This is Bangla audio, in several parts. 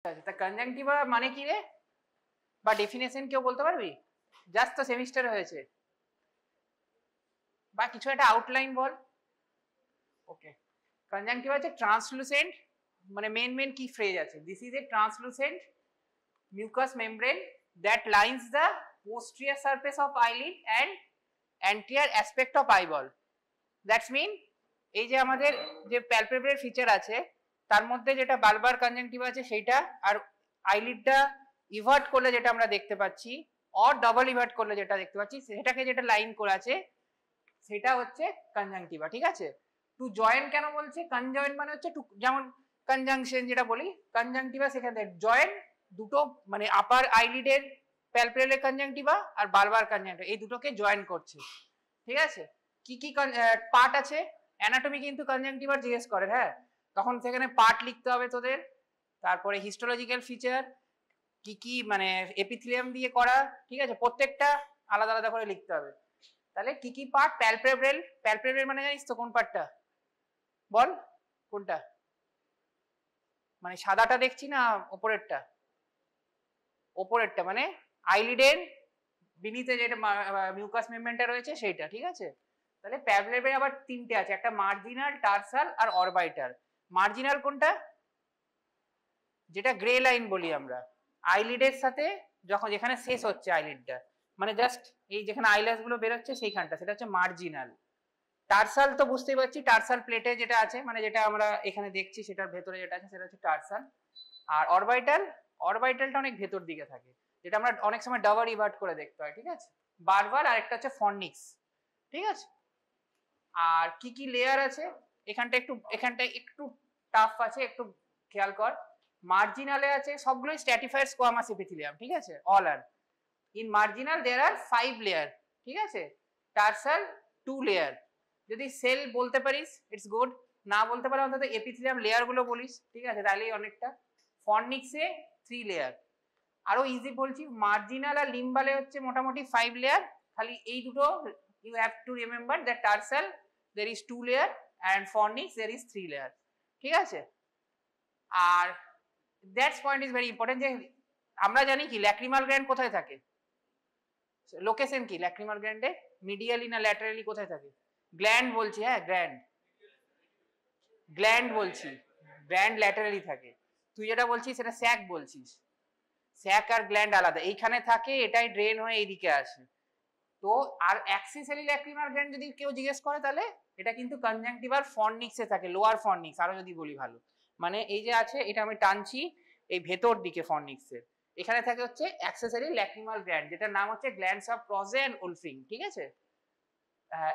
আচ্ছা, তা কনজাংটিভা মানে কি রে, বা ডেফিনেশন কেউ বলতে পারবি? জাস্ট তো সেমিস্টারে হয়েছে, বা কিছু একটা আউটলাইন বল। ওকে, কনজাংটিভা হচ্ছে ট্রান্সলুসেন্ট, মানে মেন কি ফ্রেজ আছে, this is a translucent mucous membrane that lines the posterior surface of eyelid and anterior aspect of eyeball. That's mean এই যে আমাদের যে প্যালপেব্রাল ফিচার আছে তার মধ্যে যেটা বালবার কনজাংটিভা আছে সেইটা, আর আইলিডটা ইভার্ট করলে যেটা আমরা দেখতে পাচ্ছি, অর ডাবল ইভার্ট করলে যেটা দেখতে পাচ্ছি, সেটাকে যেটা লাইন করে আছে সেটা হচ্ছে কনজাংটিভা। ঠিক আছে, টু জয়েন কেন বলছে, কনজয়েন্ট মানে হচ্ছে টু, যেমন কনজাংশন যেটা বলি, কনজাংটিভা সেখানে জয়েন দুটো, মানে আপার আইলিডের প্যালপেব্রাল কনজাংটিভা আর বালবার কনজাংটিভা এই দুটোকে জয়েন করছে। ঠিক আছে, কি কি পার্ট আছে, অ্যানাটমি কিন্তু কনজাংটিভার জিজ্ঞেস করে, হ্যাঁ, তখন সেখানে পার্ট লিখতে হবে তোদের, তারপরে হিস্টোলজিক্যাল ফিচার কি কি, মানে এপিথেলিয়াম দিয়ে করা, ঠিক আছে, প্রত্যেকটা আলাদা আলাদা করে লিখতে হবে। তাহলে কি কি পার্ট, প্যালপেব্রাল, প্যালপেব্রাল মানে জানিস তো কোন পার্টটা বল, কোনটা, মানে সাদাটা দেখছি না ওপরেরটা, ওপরেরটা মানে আইলিডের বিনিতে যেটা মিউকাস মেমব্রেনটা রয়েছে সেইটা। ঠিক আছে, তাহলে প্যালপেব্রাল আবার তিনটে আছে, একটা মার্জিনাল, টার্সাল আর অরবাইটাল। মার্জিনাল কোনটা, যেটা গ্রে লাইন বলি আমরা, আইলিডের সাথে যখন যেখানে শেষ হচ্ছে আইলিডটা, মানে জাস্ট এই যেখানে আইল্যাশ গুলো বেরোচ্ছে সেইখানটা, সেটা হচ্ছে মার্জিনাল। টার্সাল তো বুঝতেই পারছি, টার্সাল প্লেটে যেটা আছে, মানে যেটা আমরা এখানে দেখছি সেটার ভেতরে যেটা আছে সেটা হচ্ছে টার্সাল। আর অরবাইটাল, অরবাইটালটা অনেক ভেতর দিকে থাকে, যেটা আমরা অনেক সময় ডাবল রিভার্ট করে দেখতে হয়। ঠিক আছে, বারবার, আর একটা হচ্ছে ফর্নিক্স। ঠিক আছে, আর কি কি লেয়ার আছে, এখানটা একটু টাফ আছে, একটু খেয়াল কর। মার্জিনালে আছে সবগুলোই স্ট্র্যাটিফাইড স্কোয়ামাস এপিথেলিয়াম। ঠিক আছে, all are in marginal there are 5 layer. ঠিক আছে, টার্সাল 2 লেয়ার, যদি সেল বলতে পারিস ইটস গুড, না বলতে পারে অন্তত এপিথেলিয়াম লেয়ার গুলো বলিস। ঠিক আছে, তাহলেই অনেকটা। ফর্নিক্সে 3 লেয়ার, আরো ইজি বলছি, মার্জিনাল আর লিম্বালে হচ্ছে মোটামুটি 5 লেয়ার, খালি এই দুটো you have to remember that tarsal there is 2 layer and fornix there is 3 layer। ঠিক আছে, আর that's point is very important, যে আমরা জানি কি ল্যাক্রিমাল গ্ল্যান্ড কোথায় থাকে, লোকেশন কি ল্যাক্রিমাল গ্ল্যান্ডে, মিডিয়ালি না ল্যাটারালি কোথায় থাকে, গ্ল্যান্ড বলছি, হ্যাঁ গ্ল্যান্ড, গ্ল্যান্ড বলছি, গ্ল্যান্ড ল্যাটারালি থাকে, তুই যেটা বলছিস সেটা স্যাক বলছিস, স্যাক আর গ্ল্যান্ড আলাদা, এইখানে থাকে, এটাই ড্রেন হয়ে এইদিকে আসে। তো আর অ্যাক্সিসিয়ালি ল্যাক্রিমাল গ্ল্যান্ড যদি কেউ জিজ্ঞেস করে তাহলে এটা কিন্তু কনজাংটিভার ফর্নিক্সে থাকে, লোয়ার ফর্নিক্স, আরো যদি বলি ভালো, মানে এই যে আছে এটা আমি টানছি এই ভেতর দিকে ফর্নিক্সের, এখানে থাকে হচ্ছে অ্যাক্সেসরি ল্যাক্রিমাল গ্ল্যান্ড, যেটার নাম হচ্ছে গ্ল্যান্ডস অফ প্রজে এন্ড উলফিং। ঠিক আছে,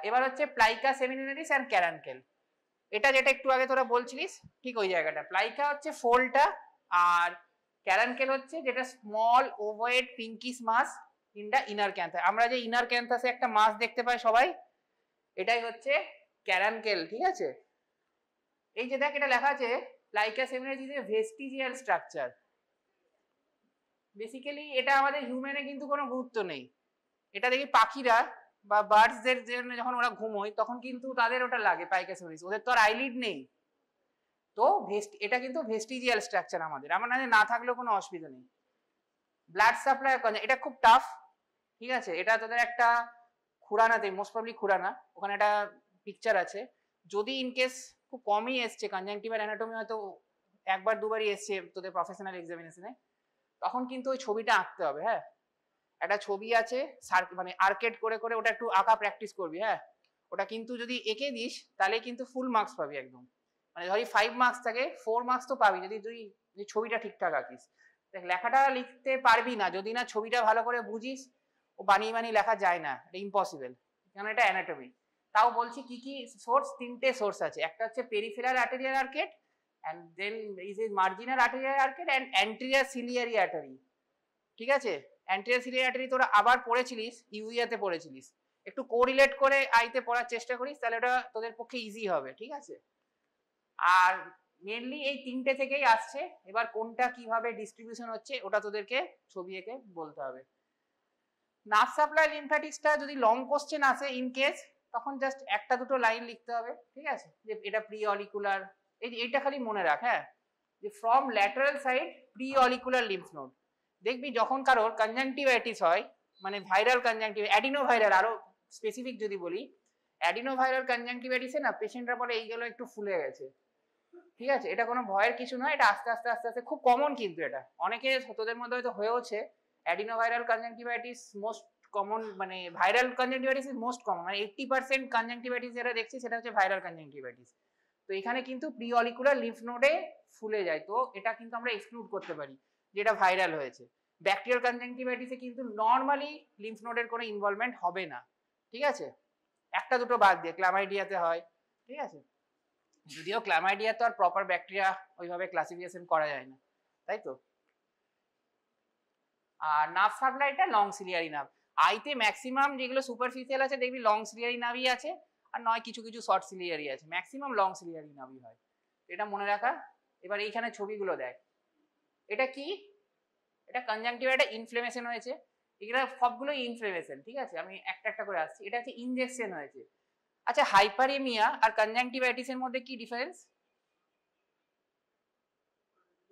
এবার হচ্ছে প্লাইকা সেমিনারিস এন্ড ক্যারানকেল, এটা যেটা একটু আগে তোরা বলছিলিস ঠিক ওই জায়গাটা, প্লাইকা হচ্ছে ফোলটা, আর ক্যারানকেল হচ্ছে যেটা small ovoid pinkish mass in the inner canthus, আমরা যে ইনার ক্যান্থাসে একটা মাস দেখতে পাই সবাই, এটাই হচ্ছে ক্যারানকেল। ঠিক আছে, এই যে দেখ এটা লেখা আছে plica semilunaris is a vestigial structure, basically এটা আমাদের হিউম্যানে কিন্তু কোনো গুরুত্ব নেই, এটা দেখি পাখিরা বা বার্ডসদের জন্য যখন ওরা ঘুমোয় তখন কিন্তু তাদের ওটা লাগে প্লাইকা সেমিনারিস, ওদের তো আর আইলিড নেই, তো এটা কিন্তু ভেস্টিজিয়াল স্ট্রাকচার আমাদের, আমার না থাকলেও কোনো অসুবিধা নেই। ব্লাড সাপ্লাই, এটা খুব টাফ। ঠিক আছে, এটা তোদের একটা খুরানাতে, মোস্ট প্রবলি খুরানা, ওখানে একটা পিকচার আছে, যদি ইনকেস খুব কমই এসছে কনজাংটিভাল অ্যানাটমি, হয়তো একবার দুবারই এসছে তোদের প্রফেশনাল এক্সামিনেশনে, তখন কিন্তু ওই ছবিটা আঁকতে হবে। হ্যাঁ, একটা ছবি আছে মানে আর্কেড করে করে, ওটা একটু আঁকা প্র্যাকটিস করবি। হ্যাঁ, ওটা কিন্তু যদি এঁকে দিস তাহলে কিন্তু ফুল মার্কস পাবি একদম, মানে ধরি 5 মার্কস থাকে 4 মার্কস তো পাবি যদি তুই ছবিটা ঠিকঠাক আঁকিস। দেখ লেখাটা লিখতে পারবি না যদি না ছবিটা ভালো করে বুঝিস, ও বানিয়ে বানিয়ে লেখা যায় না, এটা ইম্পসিবল, কারণ এটা অ্যানাটমি। তাও বলছি কি কি সোর্স, 3টে সোর্স আছে, একটা হচ্ছে peripheral arterial arcade, and then is a marginal arterial artery and anterior ciliary artery। ঠিক আছে, anterior ciliary artery তোরা আবার পড়েছিলিস, ইউইয়াতে পড়েছিলিস, একটু কোরিলেট করে আইতে পড়ার চেষ্টা করিস, তাহলে ওটা তোদের পক্ষে ইজি হবে। ঠিক আছে, আর মেনলি এই 3টে থেকেই আসছে, এবার কোনটা কিভাবে ডিস্ট্রিবিউশন হচ্ছে ওটা তোদেরকে ছবি এঁকে বলতে হবে। নার্ভ সাপ্লাই লিম্ফ্যাটিক্সটা যদি লং কোশ্চেন আসে ইন কেস, তখন জাস্ট একটা দুটো লাইন লিখতে হবে। ঠিক আছে, যে এটা প্রি অলিকুলার, এইটা খালি মনে রাখ, হ্যাঁ, যে from lateral side pre auricular lymph node. দেখবি যখন কারোর কনজাংটিভাইটিস হয়, মানে ভাইরাল কনজাংটিভ, অ্যাডিনোভাইরাল, আরো স্পেসিফিক যদি বলি, অ্যাডিনোভাইরাল কনজাংটিভাইটিসে না পেশেন্টরা বলে এইগুলো একটু ফুলে গেছে, ঠিক আছে? এটা কোনো ভয়ের কিছু নয়, এটা আস্তে আস্তে আস্তে আস্তে খুব কমন, কিন্তু এটা অনেকে তোদের মধ্যে হয়তো হয়েওছে। অ্যাডিনোভাইরাল কনজাংটিভাইটিস মোস্ট কমন, মানে viral conjunctivitis is most common, মানে 80% কনজাংটিভাইটিস যেটা দেখছি সেটা হচ্ছে ভাইরাল কনজাংটিভাইটিস। তো এখানে কিন্তু প্রি অলিকুলার লিম্ফ নোডে ফুলে যায়, তো এটা কিন্তু আমরা এক্সক্লুড করতে পারি যেটা ভাইরাল হয়েছে। ব্যাকটেরিয়াল কনজাংটিভাইটিসে কিন্তু নর্মালি লিম্ফ নোডের কোনো ইনভলভমেন্ট হবে না, ঠিক আছে? একটা দুটো বাদ দিয়ে ক্লামাইডিয়াতে হয়, ঠিক আছে? যদিও ক্লামাইডিয়া তো আর প্রপার ব্যাকটেরিয়া ওইভাবে ক্লাসিফিকেশন করা যায় না, তাই তো? আর নার্ভ সাপ্লাইটা লং সিলিয়ারি নার্ভ। আইতে ম্যাক্সিমাম যেগুলো সুপারফিশিয়াল আছে দেখবি লং সিলিয়ারি নার্ভই আছে, আর নয় কিছু কিছু শর্ট সিলিয়ারি আছে, ম্যাক্সিমাম লং সিলিয়ারি নার্ভই হয়, এটা মনে রাখা। এবার এইখানে ছবিগুলো দেখ, এটা কি? এটা কনজাংটিভাইটা ইনফ্লেমেশন হয়েছে, এগুলো সবগুলো ইনফ্লেমেশন, ঠিক আছে? আমি একটা একটা করে আসছি। এটা হচ্ছে ইনজেকশন হয়েছে। আচ্ছা, হাইপারেমিয়া আর কনজাংটিভাইটিসের মধ্যে কি ডিফারেন্স?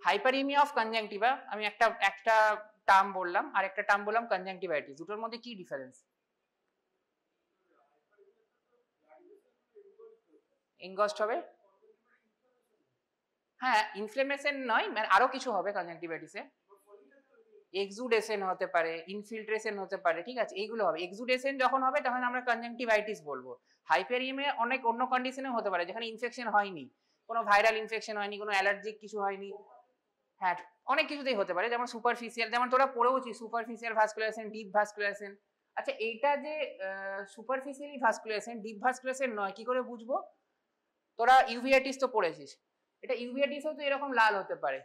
হাইপারেমিয়া অফ কনজাংটিভা, আমি একটা টার্ম বললাম আর একটা টার্ম বললাম কনজাংটিভাইটিস, দুটোর মধ্যে কি ডিফারেন্স? এনগস্ট হবে, হ্যাঁ, ইনফ্লেমেশন নয়, মানে আরো কিছু হবে কনজাংটিভাইটিসে, এক্সুডেশন হতে পারে, ইনফিল্ট্রেশন হতে পারে, ঠিক আছে? এইগুলো হবে। এক্সুডেশন যখন হবে তখন আমরা কনজাংটিভাইটিস বলবো। হাইপারেমিয়া অনেক অন্য কন্ডিশনে হতে পারে, যেখানে ইনফেকশন হয়নি, কোনো ভাইরাল ইনফেকশন হয়নি, কোনো অ্যালার্জিক কিছু হয়নি, হ্যাঁ অনেক কিছুতেই হতে পারে, যেমন সুপারফিশিয়াল, যেমন তোরা পড়েওছি সুপারফিশিয়াল ভাস্কুলারেশন, ডিপ ভাস্কুলারেশন। আচ্ছা, এইটা যে সুপারফিশিয়ালি ভাস্কুলারেশন, ডিপ ভাস্কুলারেশন নয়, কি করে বুঝবো? তোরা ইউভিআইটিস তো পড়েছিস, এটা ইউভিআইটিসও তো এরকম লাল হতে পারে,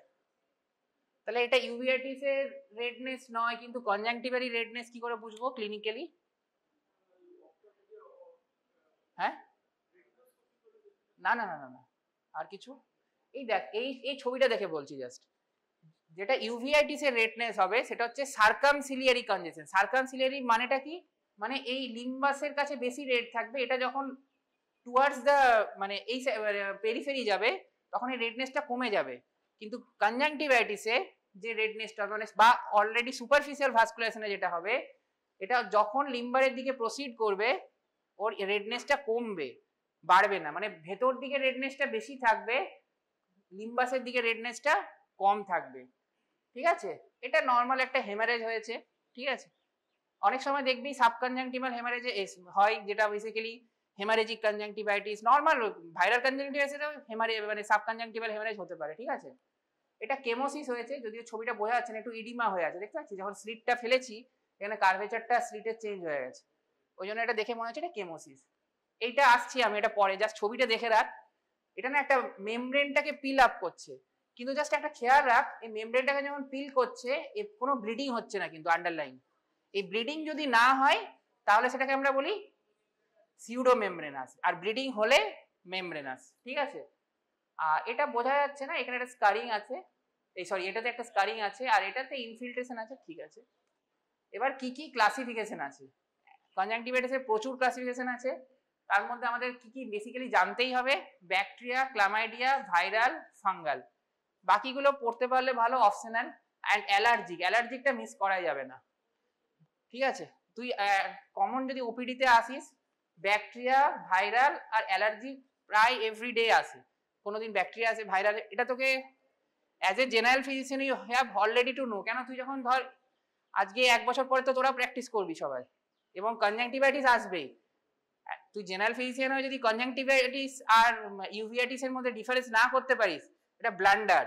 তাহলে এটা ইউভিআইটিস এর রেডনেস নয়, কিন্তু কনজাংটিভারি রেডনেস কি করে বুঝবো ক্লিনিক্যালি? হ্যাঁ, না না না না না, আর কিছু? এই দেখ, এই ছবিটা দেখে বলছি জাস্ট, যেটা ইউভিআইটিস এর রেডনেস হবে সেটা হচ্ছে সার্কামসিলিয়ারি কনজেশন। সার্কামসিলিয়ারি মানেটা কি? মানে এই লিম্বাসের কাছে বেশি রেড থাকবে, এটা যখন টুয়ার্ডস দ্য মানে এই পেরিফেরি যাবে তখন এই রেডনেসটা কমে যাবে। কিন্তু কনজাংটিভাইটিসে যে রেডনেসটা মানে বা অলরেডি সুপারফিশিয়াল ভাস্কুলারেশনে যেটা হবে, এটা যখন লিম্বারের দিকে প্রসিড করবে ওর রেডনেসটা কমবে, বাড়বে না, মানে ভেতর দিকে রেডনেসটা বেশি থাকবে, লিম্বাসের দিকে রেডনেসটা কম থাকবে, ঠিক আছে? এটা নর্মাল একটা হেমারেজ হয়েছে, ঠিক আছে? অনেক সময় দেখবি সাবকনজাংটিভাল হেমারেজ হয়, যেটা basically haemorrhagic conjunctivitis, normal viral কনজাংটিভাইটিসেও হেমারেজ মানে সাবকনজাংটিভাল হেমারেজ হতে পারে, ঠিক আছে? এটা কেমোসিস হয়েছে, যদিও ছবিটা বোঝা যাচ্ছে না, একটু ইডিমা হয়ে আছে, দেখতে পাচ্ছি যখন স্লিটটা ফেলেছি এখানে কার্ভেচারটা স্লিটের চেঞ্জ হয়ে গেছে, ওই জন্য এটা দেখে মনে হচ্ছে এটা কেমোসিস। এইটা আসছি আমি, এটা পরে, জাস্ট ছবিটা দেখে রাখ। এটা না একটা মেমব্রেনটাকে পিল আপ করছে, কিন্তু জাস্ট একটা খেয়াল রাখ, এই মেমব্রেনটাকে যখন পিল করছে কোনো ব্লিডিং হচ্ছে না, কিন্তু আন্ডারলাইন এই ব্লিডিং যদি না হয় তাহলে সেটাকে আমরা বলি সিউডো মেমব্রেনাস, আর ব্লিডিং হলে মেমব্রেনাস, ঠিক আছে? আর এটা বোঝা যাচ্ছে না, এখানে একটা স্কারিং আছে, এই সরি এটাতে একটা স্কারিং আছে আর এটাতে ইনফিল্ট্রেশন আছে, ঠিক আছে? এবার কি কি ক্লাসিফিকেশন আছে? কনজাংটিভাইটিসের প্রচুর ক্লাসিফিকেশন আছে, তার মধ্যে আমাদের কি কি বেসিক্যালি জানতেই হবে? ব্যাকটেরিয়া, ক্লামাইডিয়া, ভাইরাল, ফাঙ্গাল, বাকিগুলো পড়তে পারলে ভালো, অপশনাল। অ্যান্ড অ্যালার্জিক, অ্যালার্জিকটা মিস করাই যাবে না, ঠিক আছে? তুই কমন যদি ওপিডিতে আসিস, ব্যাকটেরিয়া, ভাইরাল আর অ্যালার্জি প্রায় এভরিডে আসে, কোনোদিন ব্যাকটেরিয়া আসে, ভাইরাল, এটা তোকে as a general physician you have already to know. কেন? তুই যখন ধর আজকে 1 বছর পরে তো তোরা প্র্যাকটিস করবি সবাই, এবং কনজাংটিভাইটিস আসবেই, তুই জেনারেল ফিজিশিয়ান হয়ে যদি কনজাংটিভাইটিস আর ইউভিআইটিস এর মধ্যে ডিফারেন্স না করতে পারিস, এটা ব্লান্ডার,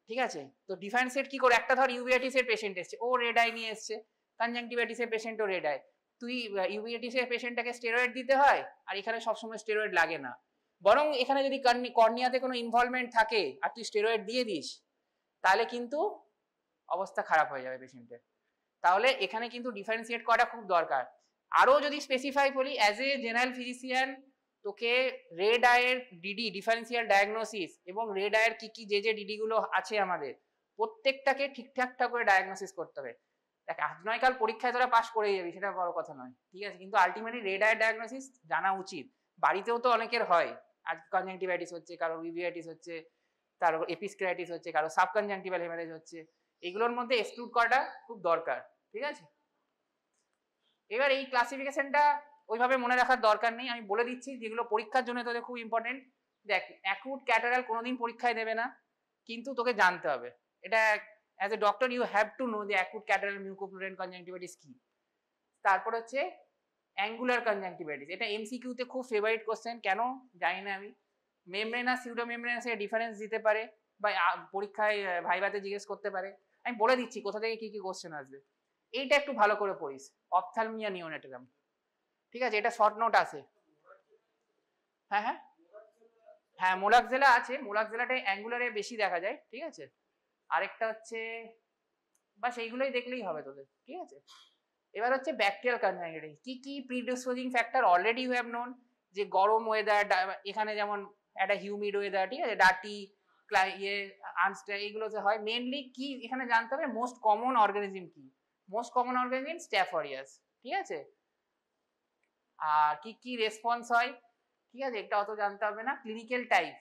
ঠিক আছে? তো ডিফারেন্সিয়েট কি করে? একটা ধর ইউভিআইটিস এর পেশেন্ট এসছে, ও রেড আই নিয়ে এসছে, কনজাংটিভাইটিস এর পেশেন্টও রেড আই, তুই ইউভিআইটিস এর পেশেন্টটাকে স্টেরয়েড দিতে হয়, আর এখানে সবসময় স্টেরয়েড লাগে না, বরং এখানে যদি কর্নিয়াতে কোনো ইনভলভমেন্ট থাকে আর তুই স্টেরয়েড দিয়ে দিস, তাহলে কিন্তু অবস্থা খারাপ হয়ে যাবে পেশেন্টের। তাহলে এখানে কিন্তু ডিফারেন্সিয়েট করা খুব দরকার। আরো যদি স্পেসিফাই বলি, অ্যাজ এ জেনারেল ফিজিশিয়ান তোকে রেড আইয়ের ডিডি, ডিফারেন্সিয়াল ডায়াগনোসিস, এবং রেড আইয়ের কি কি যে ডিডি গুলো আছে আমাদের প্রত্যেকটাকে ঠিকঠাক করে ডায়াগনোসিস করতে হবে। দেখ, আজ নয় কাল পরীক্ষায় তোরা পাস করে যাবি, সেটা বড় কথা নয়, ঠিক আছে? কিন্তু আলটিমেটলি রেড আইয়ের ডায়াগনোসিস জানা উচিত। বাড়িতেও তো অনেকের হয়, আজ কনজাংটিভাইটিস হচ্ছে, কারোর ইউভিআইটিস হচ্ছে, তার এপিস্ক্লেরাইটিস হচ্ছে, কারো সাবকনজাংটিভাল হেমারেজ হচ্ছে, এগুলোর মধ্যে এক্সক্লুড করাটা খুব দরকার, ঠিক আছে। এবার এই ক্লাসিফিকেশনটা ওইভাবে মনে রাখার দরকার নেই, আমি বলে দিচ্ছি যেগুলো পরীক্ষার জন্য তোদের খুব ইম্পর্টেন্ট। দেখ, অ্যাকুট ক্যাটারাল কোনোদিন পরীক্ষায় দেবে না, কিন্তু তোকে জানতে হবে এটা as a doctor you have to know যে অ্যাকুট ক্যাটারাল মিউকোপ্লুরেন্ট কনজাংটিভাইটিস কি। তারপর হচ্ছে অ্যাঙ্গুলার কনজাংটিভাইটিস, এটা এমসিকিউতে খুব ফেভারিট কোশ্চেন, কেন জানি না আমি। মেমব্রেনাস সিউডোমেমব্রেনাসের ডিফারেন্স দিতে পারে বা পরীক্ষায় ভাইভাতে জিজ্ঞেস করতে পারে, আমি বলে দিচ্ছি কোথা থেকে কি কি কোশ্চেন আসবে। এইটা একটু ভালো করে পড়িস, অপথ্যালমিয়া নিওনেটারাম, ঠিক আছে, এটা শর্ট নোট আছে। হ্যাঁ হ্যাঁ হ্যাঁ, মোলাক্সেলা আছে, মোলাক্সেলাটা অ্যাঙ্গুলারে বেশি দেখা যায়, ঠিক আছে। আরেকটা হচ্ছে, বাস এইগুলোই দেখলেই হবে তোদের, ঠিক আছে। এবার হচ্ছে ব্যাকটেরিয়াল কনজাংটিভাইটিস, কি কি predisposing factor already you have known, যে গরম ওয়েদার, এখানে যেমন একটা হিউমিড ওয়েদার, ঠিক আছে, ডার্টি ইয়ে আনস্টা, এইগুলোতে হয়। মেনলি কি এখানে জানতে হবে, মোস্ট কমন অর্গানিজম কি, most common organism staph aureus, ঠিক আছে। আর কি কি রেসপন্স হয়, ঠিক আছে, এটা অত জানতে হবে না। Clinical type,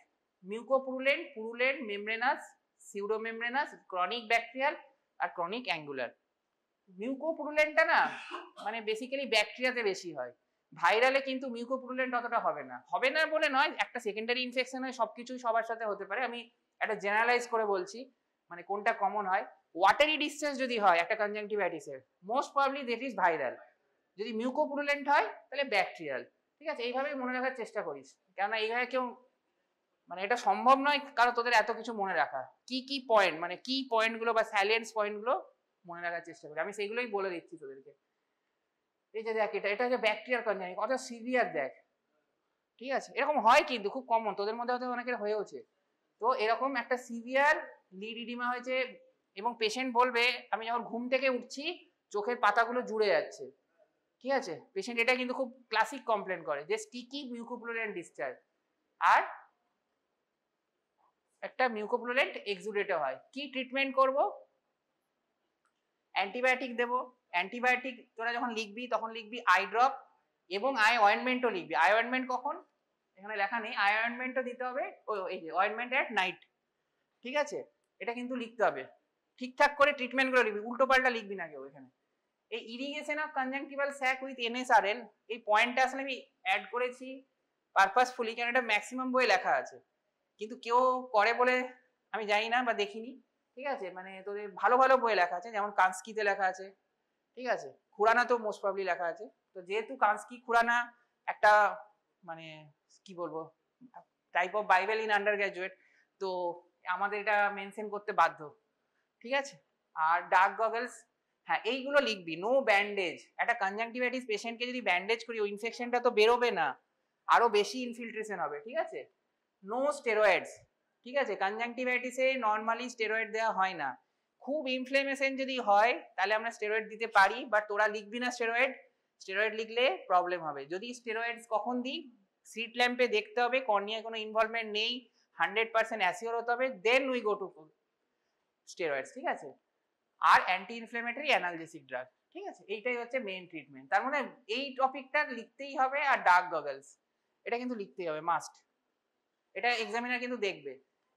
mucopurulent, purulent, membranous, pseudomembranous, chronic bacterial আর ক্রনিক অ্যাঙ্গুলার। মিউকোপুরুলেন্টটা না মানে বেসিক্যালি ব্যাকটেরিয়াতে বেশি হয়, ভাইরালে কিন্তু মিউকোপুরুলেন্ট অতটা হবে না, হবে না বলে নয়, একটা সেকেন্ডারি ইনফেকশন হয়, সবকিছুই সবার সাথে হতে পারে, আমি একটা জেনারেলাইজ করে বলছি মানে কোনটা কমন হয়। ওয়াটারি ডিসচার্জ যদি হয় একটা কনজাংটিভাইটিসের, most probably that is viral. যদি মিউকোপুরুলেন্ট হয় তাহলে ব্যাকটেরিয়াল, ঠিক আছে। এইভাবেই মনে রাখার চেষ্টা করিস, কেননা এইভাবে কেউ মানে এটা সম্ভব নয় কারণ তোদের এত কিছু মনে রাখা, কি কি পয়েন্ট মানে কি পয়েন্টগুলো বা স্যালিয়েন্স পয়েন্টগুলো মনে রাখার চেষ্টা করি, আমি সেইগুলোই বলে দিচ্ছি তোদেরকে। এই যে দেখ, এটা হচ্ছে ব্যাকটেরিয়াল কনজাংটিভাইটিস, কত সিভিয়ার দেখ, ঠিক আছে। এরকম হয় কিন্তু খুব কমন, তোদের মধ্যে হয়তো অনেকের হয়েওছে। তো এরকম একটা সিভিয়ার লিড ইডিমা হয়েছে এবং পেশেন্ট বলবে আমি যখন ঘুম থেকে উঠছি চোখের পাতাগুলো জুড়ে যাচ্ছে, ঠিক আছে। পেশেন্ট এটা কিন্তু খুব ক্লাসিক কমপ্লেন করে যে স্টিকি মিউকোপ্লুরেন্ট ডিসচার্জ, আর একটা মিউকোপ্লুরেন্ট এক্সুডেটও হয়। কি ট্রিটমেন্ট করব, অ্যান্টিবায়োটিক দেবো। অ্যান্টিবায়োটিক তোরা যখন লিখবি তখন লিখবি আই ড্রপ এবং আই অয়েন্টমেন্টও লিখবি। আই অয়েন্টমেন্ট কখন, এখানে লেখা নেই, আই অয়েন্টমেন্টও দিতে হবে, ও এই যে অয়েন্টমেন্ট অ্যাট নাইট, ঠিক আছে, এটা কিন্তু লিখতে হবে। ঠিকঠাক করে ট্রিটমেন্ট করে লিখবি, উল্টো পাল্টা লিখবি না কেউ এখানে। এই irrigation of conjunctival sac with NSRL, এই পয়েন্টটা আসলে আমি অ্যাড করেছি পারপাসফুলি, কারণ এটা ম্যাক্সিমাম বইয়ে লেখা আছে, কিন্তু কেউ করে বলে আমি জানি না বা দেখিনি, ঠিক আছে। মানে তোদের ভালো ভালো বইয়ে লেখা আছে, যেমন কান্সকিতে লেখা আছে, ঠিক আছে, খুরানা তো মোস্ট প্রবলি লেখা আছে। তো যেহেতু কান্সকি খুরানা একটা মানে কি বলবো type of Bible in under graduate, তো আমাদের এটা মেনশন করতে বাধ্য, ঠিক আছে। আর ডার্ক গগলস, হ্যাঁ এইগুলো লিখবি। নো ব্যান্ডেজ, একটা কনজাংটিভাইটিস পেশেন্টকে যদি ব্যান্ডেজ করি ওই ইনফেকশনটা তো বেরোবে না, আরো বেশি ইনফিল্ট্রেশন হবে, ঠিক আছে। নো স্টেরয়েডস, ঠিক আছে, কনজাংটিভাইটিসে নর্মালি স্টেরয়েড দেওয়া হয় না, খুব ইনফ্লেমেশন যদি হয় তাহলে আমরা স্টেরয়েড দিতে পারি, বাট তোরা লিখবি না স্টেরয়েড, স্টেরয়েড লিখলে প্রবলেম হবে। যদি স্টেরয়েডস কখন দিই, সিট ল্যাম্পে দেখতে হবে কর্নিয়ায় কোনো ইনভলভমেন্ট নেই, 100% অ্যাসিওর হতে হবে, then we go to steroids, ঠিক আছে। আর অ্যান্টি ইনফ্লেমেটরি অ্যানালজেসিক ড্রাগ, ঠিক আছে, এইটাই হচ্ছে মেইন ট্রিটমেন্ট। তার মধ্যে এই টপিকটা লিখতেই হবে, আর ডার্ক গগলস এটা কিন্তু লিখতেই হবে মাস্ট, এটা এক্সামিনার কিন্তু দেখবে।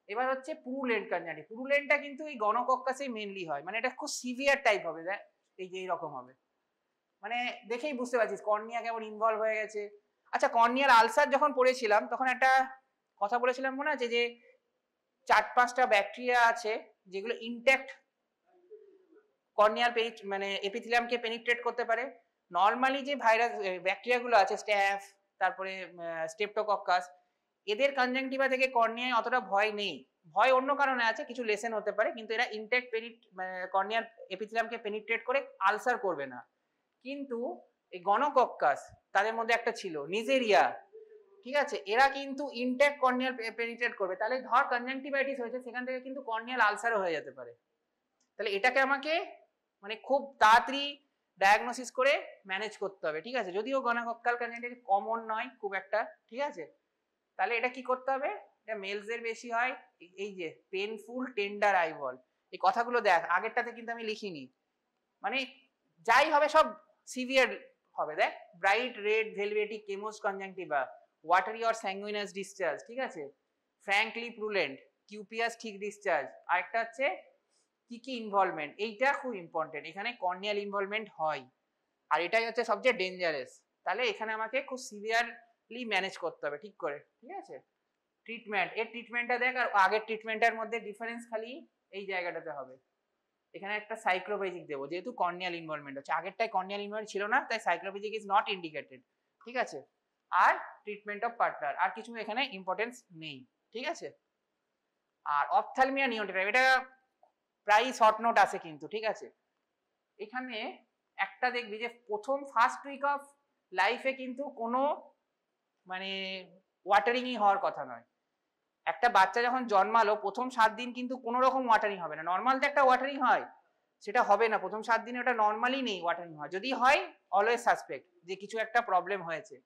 এবার হচ্ছে পুরুলেন্ট কনজাংটিভাইটিস, পুরুলেন্টটা কিন্তু এই গনোকক্কাসে মেইনলি হয়, মানে এটা খুব সিভিয়ার টাইপ হবে, দেখ এই যে এইরকম হবে, মানে দেখেই বুঝতে পারছিস কর্নিয়া কেমন ইনভলভ হয়ে গেছে। আচ্ছা, কর্নিয়ার আলসার যখন পড়েছিলাম তখন একটা কথা বলেছিলাম মনে আছে, যে 4-5টা ব্যাকটেরিয়া আছে যেগুলো ইনট্যাক্ট কর্নিয়ার মানে এপিথেলিয়ামকে পেনিট্রেট করতে পারে। নর্মালি যে ভাইরাস ব্যাকটেরিয়াগুলো আছে স্ট্যাফ, তারপরে স্ট্রেপ্টোকক্কাস, এদের কনজাংটিভা থেকে কর্নিয়ায় অতটা ভয় নেই, ভয় অন্য কারণে আছে, কিছু লেসেন হতে পারে, কিন্তু এরা ইনট্যাক্ট কর্নিয়ার এপিথেলিয়ামকে পেনিট্রেট করে আলসার করবে না। কিন্তু এই গনোকক্কাস, তাদের মধ্যে একটা ছিল নিজেরিয়া, ঠিক আছে, এরা কিন্তু ইনট্যাক্ট কর্নিয়াল পেনিট্রেট করবে, তাহলে ধর কনজাংটিভাইটিস হয়েছে সেখান থেকে কিন্তু কর্নিয়াল আলসারও হয়ে যেতে পারে। তাহলে এটাকে আমাকে মানে খুব তাড়াতাড়ি ডায়াগনোসিস করে ম্যানেজ করতে হবে, ঠিক আছে। যদিও গনোকক্কাল কনজাংটিভাইটিস কমন নয় খুব একটা, ঠিক আছে, তাহলে এটা কি করতে হবে, এটা মেলসের বেশি হয়। এই যে পেনফুল টেন্ডার আইবল, এই কথাগুলো দেখ, আগেরটাতে কিন্তু আমি লিখিনি, মানে যাই হবে সব সিভিয়ার হবে। দেখ, bright red velvety chemosed conjunctiva, watery or sanguineous discharge, ঠিক আছে, ফ্র্যাঙ্কলি প্রুলেন্ট, কিউপিএস ঠিক ডিসচার্জ, আরেকটা হচ্ছে কি কি ইনভলভমেন্ট, এইটা খুব ইম্পর্টেন্ট, এখানে কর্নিয়াল ইনভলভমেন্ট হয় আর এটাই হচ্ছে সবচেয়ে ডেঞ্জারাস। তাহলে এখানে আমাকে খুব সিভিয়ারলি ম্যানেজ করতে হবে ঠিক করে, ঠিক আছে। ট্রিটমেন্ট, এর ট্রিটমেন্টটা দেখ আর আগের ট্রিটমেন্টের মধ্যে ডিফারেন্স খালি এই জায়গাটাতে হবে। এখানে একটা সাইক্লোপেজিক দেবো যেহেতু কর্নিয়াল ইনভলভমেন্ট হচ্ছে, আগেরটাই কর্নিয়াল ইনভলভমেন্ট ছিল না, তাই সাইক্লোপেজিক ইজ নট ইন্ডিকেটেড, ঠিক আছে। আর ট্রিটমেন্ট অফ পার্টনার, আর কিছু এখানে ইম্পর্টেন্স নেই, ঠিক আছে। আর অপথ্যালমিয়া নিওনেটাম, এটা প্রায় শর্ট নোট আছে কিন্তু, ঠিক আছে। এখানে একটা দেখবি যে প্রথম ফার্স্ট উইক অফ লাইফে কিন্তু কোনো মানে ওয়াটারিংই হওয়ার কথা নয়। একটা বাচ্চা যখন জন্মালো প্রথম 7 দিন কিন্তু কোনো রকম ওয়াটারিং হবে না। নর্মাল তো একটা ওয়াটারিং হয়, সেটা হবে না প্রথম 7 দিনে, ওটা নর্মালি নেই ওয়াটারিং হয়, যদি হয় অলওয়েজ সাসপেক্ট যে কিছু একটা প্রবলেম হয়েছে।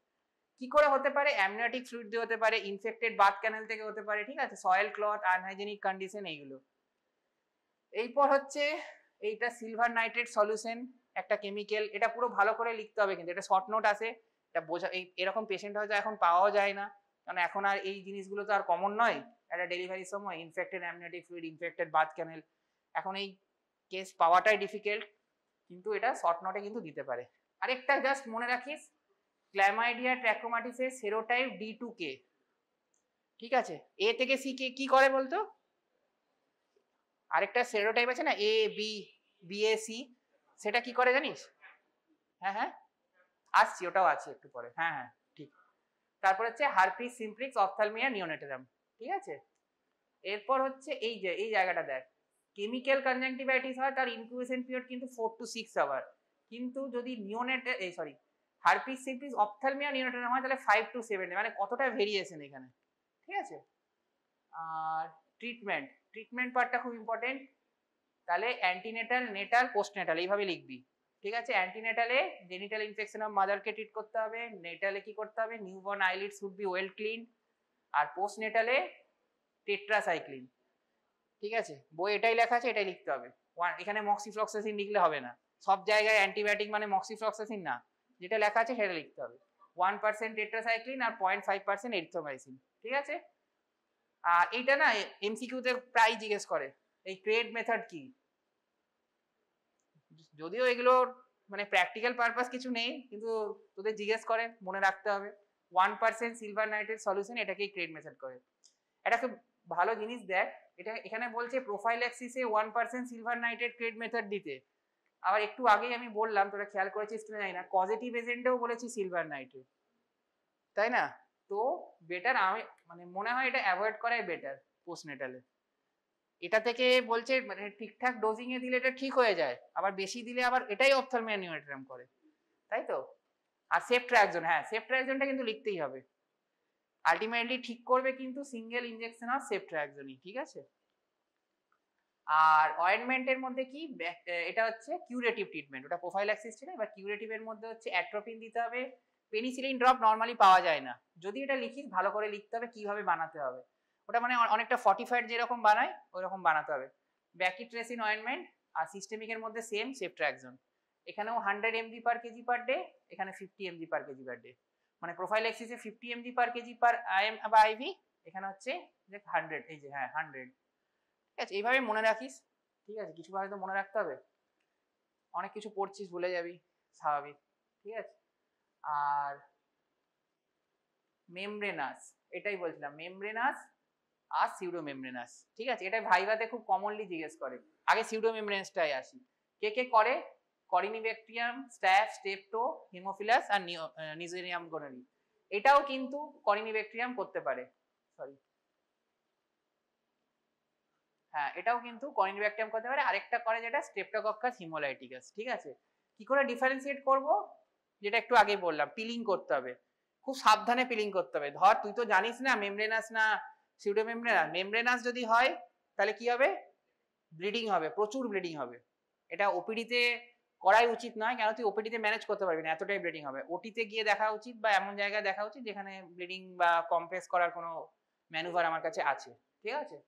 কি করে হতে পারে? অ্যামনিওটিক ফ্লুইড দিয়ে হতে পারে, ইনফেক্টেড বাথ ক্যানেল থেকে হতে পারে, ঠিক আছে, সয়েল ক্লথ, আনহাইজেনিক কন্ডিশন, এইগুলো। এরপর হচ্ছে এইটা সিলভার নাইট্রেট সলিউশন, একটা কেমিক্যাল, এটা পুরো ভালো করে লিখতে হবে কিন্তু, এটা শর্ট নোট আছে, এটা বোঝা, এরকম পেশেন্ট হয়তো এখন পাওয়াও যায় না, কারণ এখন আর এই জিনিসগুলো তো আর কমন নয়। একটা ডেলিভারির সময় infected amniotic fluid, infected birth canal, এখন এই কেস পাওয়াটাই ডিফিকাল্ট, কিন্তু এটা শর্ট নোটে কিন্তু দিতে পারে। আরেকটা জাস্ট মনে রাখিস, ক্ল্যামাইডিয়া ট্র্যাকোমাটিসের সেরোটাইপ D2K, ঠিক আছে। এ থেকে সি কে কি করে বলতো? আরেকটা সেরোটাইপ আছে না A B A C, সেটা কি করে জানিস? হ্যাঁ হ্যাঁ আসছি, ওটাও আছে একটু পরে, হ্যাঁ হ্যাঁ ঠিক। তারপর হচ্ছে হারপিস সিমপ্লিক্স অপথ্যালমিয়া নিওনেটাম, ঠিক আছে। এরপর হচ্ছে এই যে এই জায়গাটা দেখ, কেমিক্যাল কনজাংটিভাইটিস হয় তার ইনকিউবেশন পিরিয়ড কিন্তু 4 to 6 আওয়ার, কিন্তু যদি হারপিস সিমপ্লিক্স অপথ্যালমিয়া নিওনেটাম হয় তাহলে 5 to 7, মানে কতটা ভেরিয়েশন এখানে, ঠিক আছে। আর ট্রিটমেন্ট পার্টটা খুব ইম্পর্টেন্ট, তাহলে অ্যান্টিনেটাল, নেটাল, পোস্টনেটাল এইভাবে লিখবি, ঠিক আছে। অ্যান্টিনেটালে জেনিটাল ইনফেকশন অফ মাদারকে ট্রিট করতে হবে, নেটালে কি করতে হবে, newborn eyelids should be well clean, আর পোস্টনেটালে টেট্রাসাইক্লিন, ঠিক আছে। বই এটাই লেখা আছে, এটাই লিখতে হবে। এখানে মক্সিফ্লক্সাসিন লিখলে হবে না, সব জায়গায় অ্যান্টিবায়োটিক মানে মক্সিফ্লক্সাসিন না, যেটা লেখা আছে সেটা লিখতে হবে। 1% টেট্রাসাইক্লিন আর 0.5% এরিথ্রোমাইসিন, ঠিক আছে। আর এইটা না এমসিকিউতে প্রায় জিজ্ঞেস করে, এই ক্রেড মেথড কি, যদিও এগুলোর মানে প্র্যাকটিক্যাল পারপাস কিছু নেই, কিন্তু তোদের জিজ্ঞেস করে, মনে রাখতে হবে। 1% সিলভার নাইট্রেট সলিউশন, এটাকেই ক্রেড মেথড করে। এটা খুব ভালো জিনিস দেখ, এটা এখানে বলছে প্রোফাইল্যাক্সিসে 1% সিলভার নাইট্রেট ক্রেড মেথড দিতে, আবার একটু আগেই আমি বললাম, তোরা খেয়াল করেছিস কিনা জানি না, পজিটিভ এজেন্টেও বলেছি সিলভার নাইট্রেট, তাই না? তো বেটার, আমি মানে মনে হয় এটা অ্যাভয়েড করাই বেটার পোস্টনেটালে। এটা থেকে বলছে মানে ঠিকঠাক ডোজিং এ দিলে এটা ঠিক হয়ে যায়, আবার বেশি দিলে আবার এটাই অপথ্যালমিয়া নিওনেটাম করে, তাই তো। আর সেফট্রাক্সন, হ্যাঁ সেফট্রাক্সনটা কিন্তু লিখতেই হবে, আলটিমেটলি ঠিক করবে কিন্তু সিঙ্গেল ইনজেকশন অফ সেফট্রাক্সনই, ঠিক আছে। আর অয়েন্টমেন্টের মধ্যে কি, এটা হচ্ছে কিউরেটিভ ট্রিটমেন্ট, ওটা প্রোফাইল্যাক্সিস ছিল, এবার কিউরেটিভের মধ্যে হচ্ছে অ্যাট্রোপিন দিতে হবে, পেনিসিলিন ড্রপ নর্মালি পাওয়া যায় না, যদি এটা লিখিস ভালো করে লিখতে হবে কিভাবে বানাতে হবে, ওটা মানে অনেকটা ফর্টিফাইড যেরকম বানায় ওই রকম বানাতে হবে। ব্যাকিট্রেসিন অয়েন্টমেন্ট, আর সিস্টেমিকের মধ্যে সেম সেফট্রাক্সন, এখানেও 100 mg per kg per day, এখানে 50 mg per kg per day, মানে প্রোফাইল্যাক্সিসে 50 mg per kg per IM বা IV, এখানে হচ্ছে যে 100, এই যে হ্যাঁ 100, ঠিক আছে। এইভাবে মনে রাখিস, ঠিক আছে, কিছু ভাবে তো মনে রাখতে হবে, অনেক কিছু পড়ছিস ভুলে যাবি, স্বাভাবিক, ঠিক আছে। আর মেমব্রেনাস, এটাই বলছিলাম, মেমব্রেনাস আর সিউডো মেমব্রেনাস, ঠিক আছে। এটা ভাইভাতে খুব কমনলি জিজ্ঞেস করে, আগে সিউডো মেমব্রেনাসটাই আসি। কে কে করে? করিনিব্যাকটেরিয়াম, স্ট্যাফ, স্টেপটো, হিমোফিলাস আর নিউজেরিয়াম গোনোরি, এটাও কিন্তু করিনিব্যাকটেরিয়াম করতে পারে, সরি হ্যাঁ এটাও কিন্তু করিনিব্যাকটেরিয়াম করতে পারে। আরেকটা করে যেটা স্ট্রেপ্টোকক্কাস হিমোলাইটিকাস, ঠিক আছে। কি করে ডিফারেন্সিয়েট করব, যেটা একটু আগে বললাম, পিলিং করতে হবে, খুব সাবধানে পিলিং করতে হবে। ধর তুই তো জানিস না মেমব্রেনাস না সিউডো মেমব্রেনাস, মেমব্রেনাস যদি হয় তাহলে কি হবে, ব্লিডিং হবে, প্রচুর ব্লিডিং হবে, এটা ওপিডিতে করাই উচিত নয়, কেন তুই ওপিডিতে ম্যানেজ করতে পারবি না, এতটাই ব্লিডিং হবে। ওটিতে গিয়ে দেখা উচিত বা এমন জায়গায় দেখা উচিত যেখানে ব্লিডিং বা কম্প্রেস করার কোনো ম্যানুভার আমার কাছে আছে, ঠিক আছে।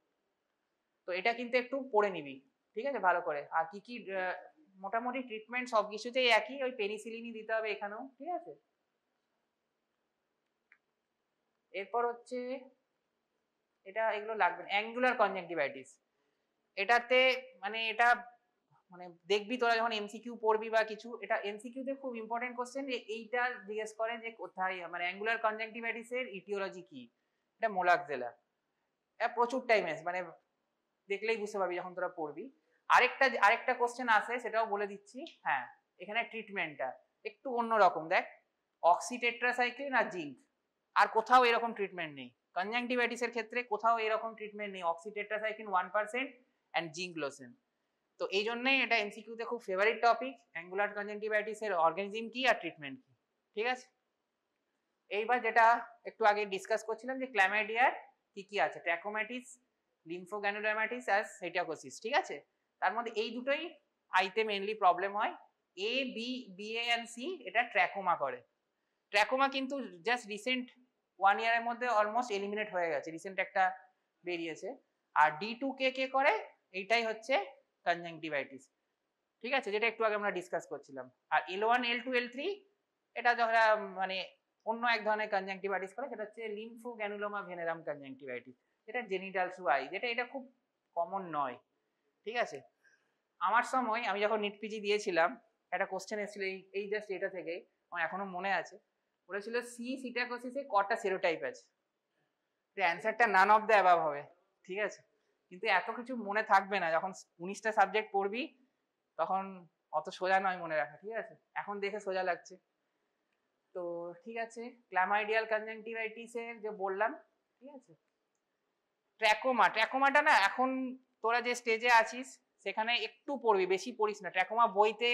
তো এটা কিন্তু একটু পড়ে নিবি, ঠিক আছে ভালো করে। আর কি কি মোটামুটি ট্রিটমেন্ট সব কিছুতেই একই, ওই পেনিসিলিনই দিতে হবে এখানেও, ঠিক আছে। এরপর হচ্ছে এটা এগুলো লাগবে না। অ্যাঙ্গুলার কনজাংটিভাইটিস, এটাতে মানে এটা মানে দেখবি তোরা যখন এমসিকিউ পড়বি বা কিছু, এটা এমসিকিউতে খুব ইম্পর্টেন্ট কোশ্চেন, যে এইটা জিজ্ঞেস করে যে কোথায় মানে অ্যাঙ্গুলার কনজাংটিভাইটিস এর ইটিওলজি কি, এটা মোলাক্সেলা। এটা প্রচুর টাইম আছে, মানে দেখলেই বুঝতে পারবি যখন তোরা পড়বি। আরেকটা কোশ্চেন আছে, সেটাও বলে দিচ্ছি। হ্যাঁ, এখানে ট্রিটমেন্টটা একটু অন্যরকম, দেখ অক্সিটেট্রাসাইক্লিন আর জিঙ্ক, আর কোথাও এরকম ট্রিটমেন্ট নেই। কনজাংটিভাইটিস এর ক্ষেত্রে কোথাও এরকম ট্রিটমেন্ট নেই, অক্সিটেট্রাসাইক্লিন 1% অ্যান্ড জিঙ্ক লোসেন। তো এই জন্যই এটা এমসিকিউতে খুব ফেভারিট টপিক, অ্যাঙ্গুলার কনজাংটিভাইটিস এর অর্গানিজম কি আর ট্রিটমেন্ট কি। ঠিক আছে, এইবার যেটা একটু আগে ডিসকাস করছিলাম যে ক্ল্যামাইডিয়ার কি কি আছে, ট্র্যাকোম্যাটিস, লিম্ফোগ্যানুলোমাটিস আর সেটাকোসিস। ঠিক আছে, তার মধ্যে এই দুটোই আইতে মেইনলি প্রবলেম হয়। A B B A and C এটা ট্র্যাকোমা করে। ট্র্যাকোমা কিন্তু জাস্ট রিসেন্ট 1 ইয়ারের মধ্যে অলমোস্ট এলিমিনেট হয়ে গেছে, রিসেন্ট একটা বেরিয়েছে। আর D2K কে করে, এইটাই হচ্ছে কনজাংটিভাইটিস। ঠিক আছে, যেটা একটু আগে আমরা ডিসকাস করছিলাম। আর L1 L2 L3 এটা যারা মানে অন্য এক ধরনের কনজাংটিভাইটিস করে, সেটা হচ্ছে লিম্ফোগ্যানুলোমা ভেনেরাম কনজাংটিভাইটিস, যেটা জেনিটাল থ্রু আই, যেটা এটা খুব কমন নয়। ঠিক আছে, আমার সময় আমি যখন নিট পিজি দিয়েছিলাম, একটা কোশ্চেন এসেছিল এই জাস্ট এটা থেকে, আমার এখনো মনে আছে, বলেছিল সি সিটাকোসিসে কটা সেরোটাইপ আছে, অ্যান্সারটা নান অফ দ্য অ্যাবাভ হবে। ঠিক আছে, কিন্তু এত কিছু মনে থাকবে না, যখন 19টা সাবজেক্ট পড়বি তখন অত সোজা নয় মনে রাখা। ঠিক আছে, এখন দেখে সোজা লাগছে। তো ঠিক আছে, ক্লামাইডিয়াল কনজাংটিভাইটিস এর যে বললাম। ঠিক আছে, ট্র্যাকোমাটা না এখন তোরা যে স্টেজে আছিস সেখানে একটু পড়বি, বেশি পড়িস না। ট্র্যাকোমা বইতে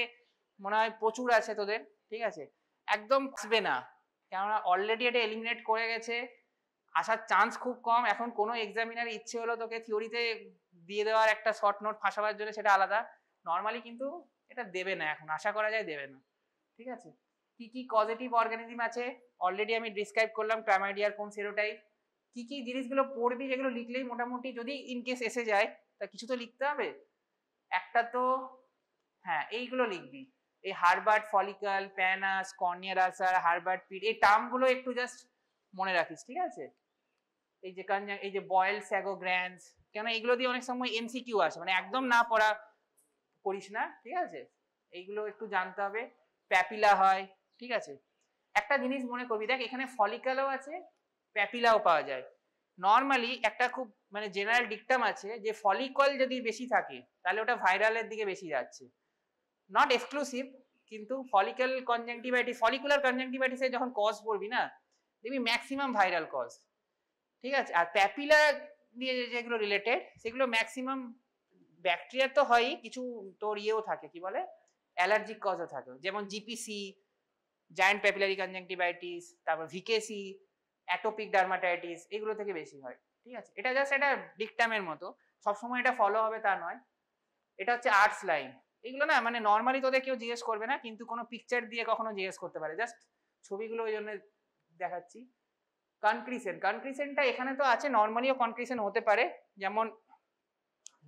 মনে হয় প্রচুর আছে তোদের। ঠিক আছে, একদম আসবে না, কেননা অলরেডি এটা এলিমিনেট করে গেছে, আসার চান্স খুব কম। এখন কোনো এক্সামিনার ইচ্ছে হলো তোকে থিওরিতে দিয়ে দেওয়ার একটা শর্ট নোট ফাঁসাবার জন্য, সেটা আলাদা। নর্মালি কিন্তু এটা দেবে না, এখন আশা করা যায় দেবে না। ঠিক আছে, কি কি কজেটিভ অর্গানিজম আছে অলরেডি আমি ডিসক্রাইব করলাম, ক্লামাইডিয়ার কোন সেরোটাইপ, কি কি জিনিসগুলো পড়বি, যেগুলো লিখলেই মোটামুটি যদি ইনকেস এসে যায় তা কিছু তো লিখতে হবে একটা। তো হ্যাঁ, এইগুলো লিখবি, এই হারবার্ট ফলিকল, প্যানাস, কর্নিয়ার আলসার, হারবার্ট পিট, এই টার্মগুলো একটু জাস্ট মনে রাখিস। ঠিক আছে, এই যে বয়েল স্যাগো গ্র্যান্স, কেন এইগুলো দিয়ে অনেক সময় এমসিকিউ আসে, মানে একদম না পড়া করিস না। ঠিক আছে, এইগুলো একটু জানতে হবে। প্যাপিলা হয়। ঠিক আছে, একটা জিনিস মনে করবি, দেখ এখানে ফলিকলও আছে, প্যাপিলাও পাওয়া যায়। নর্মালি একটা খুব মানে জেনারেল ডিকটাম আছে যে ফলিকল যদি বেশি থাকে তাহলে ওটা ভাইরালের দিকে বেশি যাচ্ছে, নট এক্সক্লুসিভ, কিন্তু ফলিকুলার কনজাংটিভাইটিসে যখন কজ পড়বি না, দেখবি ম্যাক্সিমাম ভাইরাল কজ। ঠিক আছে, আর প্যাপিলা দিয়ে যেগুলো রিলেটেড সেগুলো ম্যাক্সিমাম ব্যাকটেরিয়া তো হয়ই, কিছু তোর ইয়েও থাকে, কি বলে অ্যালার্জিক কজও থাকে, যেমন জিপিসি, জায়ান্ট প্যাপিলারি কনজাংটিভাইটিস, তারপর ভিকেসি, অ্যাটোপিক ডার্মাটাইটিস, এগুলো থেকে বেশি হয়। ঠিক আছে, এটা জাস্ট একটা ডিকটামের মতো, সবসময় এটা ফলো হবে তা নয়। এটা হচ্ছে আর্টস লাইন। এগুলো না মানে নর্মালি তোদের কেউ জিজ্ঞেস করবে না, কিন্তু কোনো পিকচার দিয়ে কখনো জিজ্ঞেস করতে পারে, জাস্ট ছবিগুলো ওই জন্য দেখাচ্ছি। কনক্রিশনটা এখানে তো আছে, নর্মালিও কনক্রিশন হতে পারে, যেমন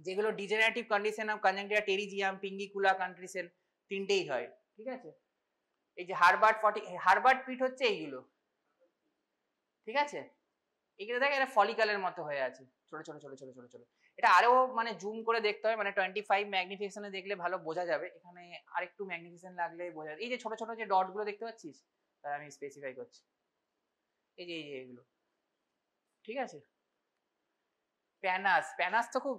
যেগুলো ডিজেনারেটিভ কন্ডিশন অফ কনজাংটিভা টেরিজিয়াম, পিঙ্গিকুলা কনক্রিশন, তিনটেই হয়। ঠিক আছে, এই যে হারবার্ট পিট হচ্ছে এইগুলো। ঠিক আছে, এইগুলো দেখ এটা ফলিকালের মতো হয়ে আছে, ছোট ছোট ছোট ছোট ছোট ছোট। এটা আরো মানে জুম করে দেখতে হয়, মানে 25 ম্যাগনিফিকেশনে দেখলে ভালো বোঝা যাবে, এখানে আরেকটু ম্যাগনিফিকেশন লাগলে বোঝা যাবে। এই যে ছোট ছোট যে ডট গুলো দেখতে পাচ্ছিস, তাহলে আমি স্পেসিফাই করছি, এই যে এগুলো। ঠিক আছে, প্যানাস তো খুব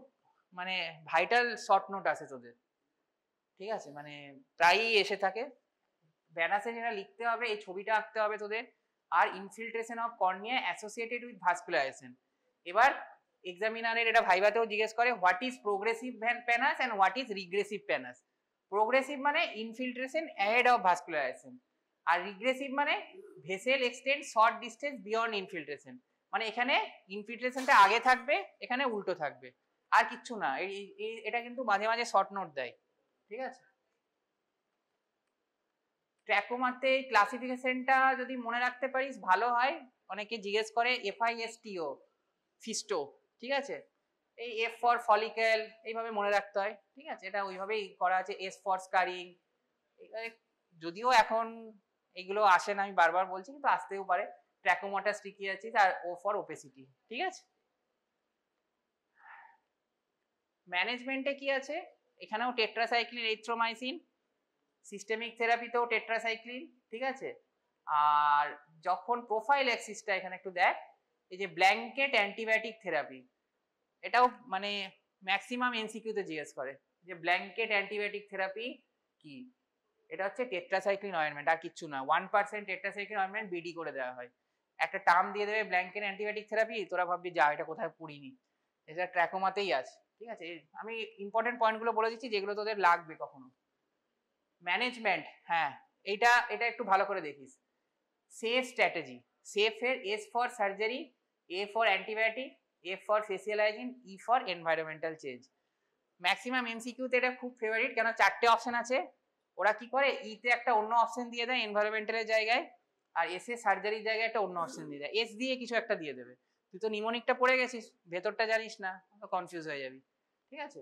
মানে ভাইটাল শর্ট নোট আছে তোদের। ঠিক আছে, মানে প্রায়ই এসে থাকে। প্যানাসে যেটা লিখতে হবে, এই ছবিটা আঁকতে হবে তোদের, আর infiltration of cornea associated with vascularisation. এবার এক্সামিনারের এটা ভাইভাতেও জিজ্ঞেস করে, what is progressive pannus and what is regressive pannus. Progressive মানে ইনফিল্ট্রেশন অ্যাহেড অফ ভাস্কুলারাইজেশন, আর রিগ্রেসিভ মানে vessel extend short distance beyond infiltration, মানে এখানে ইনফিল্ট্রেশনটা আগে থাকবে, এখানে উল্টো থাকবে, আর কিচ্ছু না। এটা কিন্তু মাঝে মাঝে শর্ট নোট দেয়। ঠিক আছে, ট্র্যাকোমাতে ক্লাসিফিকেশনটা যদি মনে রাখতে পারিস ভালো হয়। অনেকে জিজ্ঞেস করে FISTO, ফিস্টো। ঠিক আছে, এই F ফর ফলিকেল, এইভাবে মনে রাখতে হয়। ঠিক আছে, এটা ওইভাবেই করা আছে। S ফর স্কারিং, যদিও এখন এগুলো আসে না, আমি বারবার বলছি, কিন্তু আসতেও পারে। ট্র্যাকোমাটা স্টিকি আছে, আর O ফর ওপেসিটি। ঠিক আছে, ম্যানেজমেন্টে কি আছে, এখানেও টেট্রাসাইক্লিন এরিথ্রোমাইসিন, সিস্টেমিক থেরাপিতেও টেট্রাসাইক্লিন, ঠিক আছে। আর যখন প্রোফাইল্যাক্সিসটা এখানে একটু দেখ, এই যে ব্ল্যাঙ্কেট অ্যান্টিবায়োটিক থেরাপি, এটাও মানে ম্যাক্সিমাম এমসিকিউতে জিজ্ঞেস করে যে ব্ল্যাঙ্কেট অ্যান্টিবায়োটিক থেরাপি কি। এটা হচ্ছে টেট্রাসাইক্লিন অয়েন্টমেন্ট, আর কিচ্ছু না। 1% টেট্রাসাইক্লিন অয়েন্টমেন্ট বিডি করে দেওয়া হয়। একটা টার্ম দিয়ে দেবে ব্ল্যাঙ্কেট অ্যান্টিবায়োটিক থেরাপি, তোরা ভাববি যা এটা কোথায় পড়িনি, এটা ট্র্যাকোমাতেই আছে, ঠিক আছে। আমি ইম্পর্টেন্ট পয়েন্টগুলো বলে দিচ্ছি যেগুলো তোদের লাগবে কখনো। ম্যানেজমেন্ট, হ্যাঁ এটা এটা একটু ভালো করে দেখিস। সেফ স্ট্র্যাটেজি, সেফের S for surgery, A for antibiotic, A for facial hygiene, E for environmental change. Maximum এমসিকিউতে এটা খুব ফেভারিট, কেন 4টে অপশন আছে। ওরা কি করে, ইতে একটা অন্য অপশন দিয়ে দেয় এনভায়রনমেন্টালের জায়গায়, আর এস এ সার্জারির জায়গায় একটা অন্য অপশন দিয়ে দেয়, এস দিয়ে কিছু একটা দিয়ে দেবে। তুই তো নিমোনিকটা পড়ে গেছিস, ভেতরটা জানিস না, কনফিউজ হয়ে যাবি, ঠিক আছে।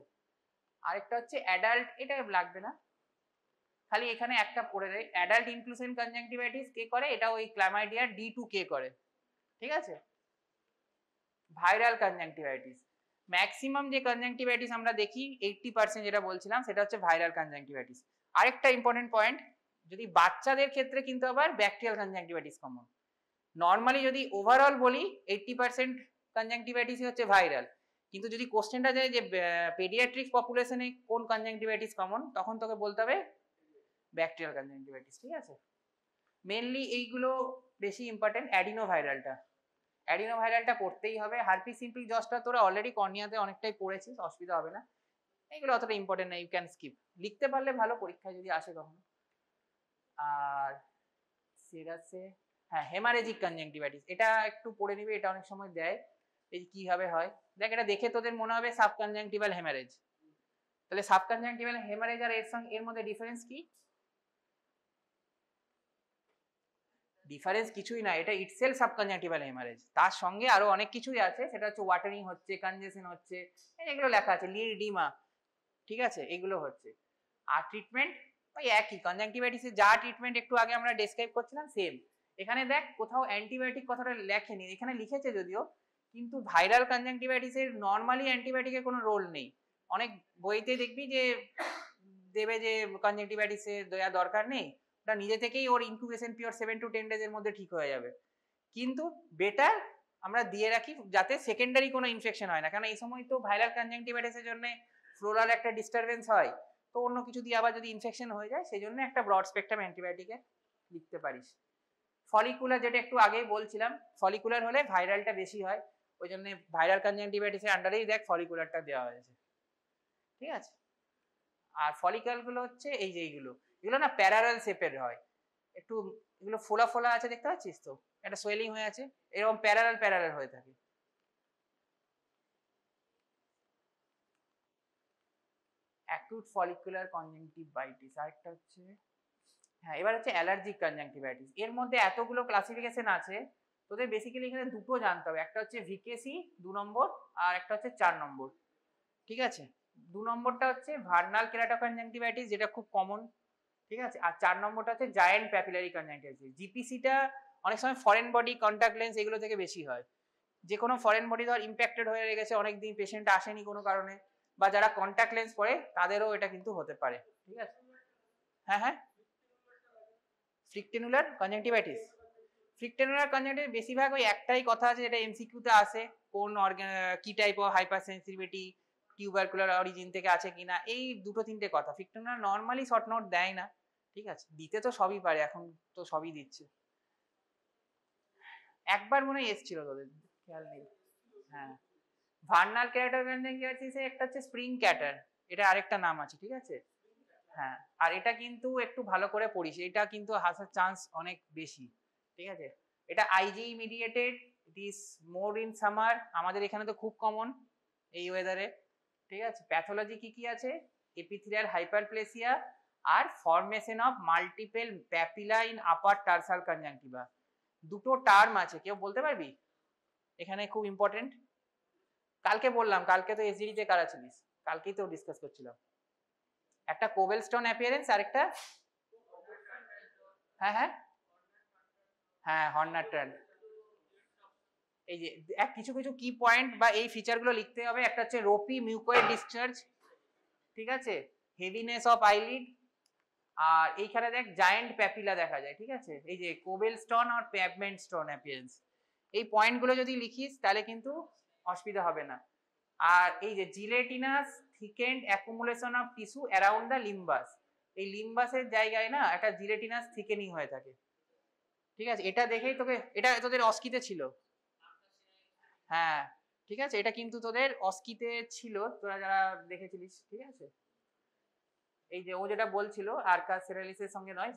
আরেকটা হচ্ছে অ্যাডাল্ট, এটা লাগবে না, খালি এখানে একটা পড়ে দেয়, অ্যাডাল্ট ইনক্লুশন কনজাংটিভাইটিস কে করে, এটা ওই ক্ল্যামাইডিয়া D2 কে করে, ঠিক আছে। ভাইরাল কনজাংটিভাইটিস, ম্যাক্সিমাম যে কনজাংটিভাইটিস আমরা দেখি 80% যেটা বলছিলাম সেটা হচ্ছে ভাইরাল কনজাংটিভাইটিস। আরেকটা ইম্পর্টেন্ট পয়েন্ট, যদি বাচ্চাদের ক্ষেত্রে কিন্তু আবার ব্যাকটেরিয়াল কনজাংটিভাইটিস কমন। নর্মালি যদি ওভারঅল বলি 80% কনজাংটিভাইটিসই হচ্ছে ভাইরাল, কিন্তু যদি কোশ্চেনটা যায় যে পেডিয়াট্রিক পপুলেশনে কোন কনজাংটিভাইটিস কমন, তখন তোকে বলতে হবে ব্যাকটেরিয়াল কনজাংটিভাইটিস, ঠিক আছে। মেনলি এইগুলো বেশি ইম্পর্টেন্ট। অ্যাডিনোভাইরালটা করতেই হবে। হার্পিস সিম্পল জসটা তোরা অলরেডি কর্নিয়াতে অনেকটাই পড়েছিস, অসুবিধা হবে না, এগুলো অতটা ইম্পর্টেন্ট না, ইউ ক্যান স্কিপ। লিখতে পারলে ভালো, পরীক্ষায় যদি আসে কখনো। আর সেরাসে, হ্যাঁ হেমারেজিক কনজাংটিভাইটিস, এটা একটু পড়ে নিবি, এটা অনেক সময় দেয়, এই কিভাবে হয় দেখ, এটা দেখে তোদের মনে হবে সাবকনজাংটিভাল হেমারেজ। তাহলে সাবকনজাংটিভাল হেমারেজ আর এর মধ্যে ডিফারেন্স কি? ডিফারেন্স কিছুই না, এটা ইটসেলফ সাবকনজাংটিভাল হেমারেজ, তার সঙ্গে আরো অনেক কিছুই আছে, সেটা হচ্ছে ওয়াটারিং হচ্ছে, কনজেশন হচ্ছে, এগুলো লেখা আছে, লিডিমা, ঠিক আছে, এগুলো হচ্ছে। আর ট্রিটমেন্ট ওই একই, কনজাংটিভাইটিসের যা ট্রিটমেন্ট একটু আগে আমরা ডেসক্রাইব করছিলাম সেম। এখানে দেখ কোথাও অ্যান্টিবায়োটিক কথাটা লেখেনি, এখানে লিখেছে যদিও, কিন্তু ভাইরাল কনজাংটিভাইটিসের নর্মালি অ্যান্টিবায়োটিকের কোনো রোল নেই। অনেক বইতে দেখবি যে দেবে যে কনজাংটিভাইটিসের দেওয়া দরকার নেই, ওটা নিজে থেকেই ওর ইনকিউবেশন পিরিয়ড 7 to 10 ডেজের মধ্যে ঠিক হয়ে যাবে। কিন্তু বেটার আমরা দিয়ে রাখি যাতে সেকেন্ডারি কোনো ইনফেকশন হয় না, কারণ এই সময় তো ভাইরাল কনজাংটিভাইটিসের জন্য ফ্লোরাল একটা ডিস্টারবেন্স হয়, তো অন্য কিছু দিয়ে আবার যদি ইনফেকশন হয়ে যায়, সেই জন্য একটা ব্রড স্পেকট্রাম অ্যান্টিবায়োটিকে লিখতে পারিস। ফলিকুলার, যেটা একটু আগেই বলছিলাম, ফলিকুলার হলে ভাইরালটা বেশি হয়, ওই জন্য ভাইরাল কনজাংটিভাইটিসের আন্ডারেই দেখ ফলিকুলারটা দেওয়া হয়েছে, ঠিক আছে। আর ফলিকলগুলো হচ্ছে এই যে এইগুলো, এগুলো না প্যারালাল শেপের হয়, একটু এগুলো ফোলা ফোলা আছে, দেখতে পাচ্ছিস তো, একটা সোয়েলিং হয়ে আছে, এরকম প্যারালাল প্যারালাল হয়ে থাকে। অ্যাকিউট ফলিকুলার কনজাংটিভাইটিস, আরেকটা হচ্ছে, হ্যাঁ এবার হচ্ছে অ্যালার্জিক কনজাংটিভাইটিস। এর মধ্যে এতগুলো ক্লাসিফিকেশন আছে, তোদের বেসিক্যালি এখানে দুটো জানতে হবে, একটা হচ্ছে ভিকেসি 2 নম্বর, আর একটা হচ্ছে 4 নম্বর, ঠিক আছে। 2 নম্বরটা হচ্ছে ভার্নাল কেরাটোকনজাংটিভাইটিস, যেটা খুব কমন, ঠিক আছে। আর 4 নম্বরটা হচ্ছে জায়ান্ট প্যাপিলারি কনজাংটিভাইটিস। জিপিসিটা অনেক সময় ফরেন বডি, কন্ট্যাক্ট লেন্স, এগুলো থেকে বেশি হয়। যে কোনো ফরেন বডি ধর ইম্প্যাক্টেড হয়ে গেছে, অনেকদিন পেশেন্ট আসেনি কোনো কারণে, বা যারা কন্ট্যাক্ট লেন্স পরে তাদেরও এটা কিন্তু হতে পারে, ঠিক আছে। হ্যাঁ হ্যাঁ, ফ্রিকটেনুলার কনজাংটিভাইটিস, ফ্রিকটেনুলার কনজাংটিভাইটিস বেশিরভাগ ওই একটাই কথা আছে যেটা এমসিকিউতে আসে, কোন কি type of hyper sensitivity, tubercular origin থেকে আছে কিনা, এই দুটো তিনটে কথা। ফ্রিকটেনুলার নর্মালি শর্ট নোট দেয় না, ঠিক আছে, দিতে তো সবই পারে, এখন তো সবই দিচ্ছে। একবার মনে হয় এসেছিল তোদের, খেয়াল নেই। হ্যাঁ, ভার্নাল কেরাটোকনজাংটিভাইটিসে একটা হচ্ছে স্প্রিং ক্যাটার, এটা আরেকটা নাম আছে, ঠিক আছে। হ্যাঁ, আর এটা কিন্তু একটু ভালো করে পড়িস, এটা কিন্তু আসার চান্স অনেক বেশি, ঠিক আছে। এটা IG mediated, it is more in summer, আমাদের এখানে তো খুব কমন এই ওয়েদারে, ঠিক আছে। প্যাথোলজি কি কি আছে, এপিথেলিয়াল হাইপারপ্লেসিয়া আর formation of multiple papilla in upper tarsal conjunctiva. দুটো টার্ম আছে, কেউ বলতে পারবি এখানে, খুব ইম্পর্টেন্ট। কালকে বললাম, কালকে তো এসজিডি তে কারা ছিলিস, কালকেই তো ডিসকাস করছিলাম, একটা কোবেলস্টোন অ্যাপিয়ারেন্স আর একটা, হ্যাঁ হ্যাঁ হ্যাঁ হর্নার ট্রান্ড, এই যে কিছু কিছু কি পয়েন্ট বা এই ফিচারগুলো লিখতে হবে। একটা হচ্ছে রোপি মিউকয়েড ডিসচার্জ, ঠিক আছে, হেভিনেস অফ আইলিড, আর এইখানে দেখ জায়েন্ট প্যাপিলা দেখা যায়, ঠিক আছে, এই যে কোবেল স্টোন আর প্যাভমেন্ট স্টোন অ্যাপিয়ারেন্স, এই পয়েন্টগুলো যদি লিখিস তাহলে কিন্তু অসুবিধা হবে না। আর এই যে gelatinous thickened accumulation of tissue around the limbus, এই লিম্বাসের জায়গায় না একটা জিলেটিনাস থিকেনিং হয়ে থাকে, ঠিক আছে, এটা দেখেই তোকে, এটা তোদের অস্কিতে ছিল, হ্যাঁ ঠিক আছে, এটা কিন্তু তোদের অস্কিতে ছিল, তোরা যারা দেখেছিলিস, ঠিক আছে। এই যে ও যেটা বলছিল আরকাস সেরালিসের সঙ্গে নয়,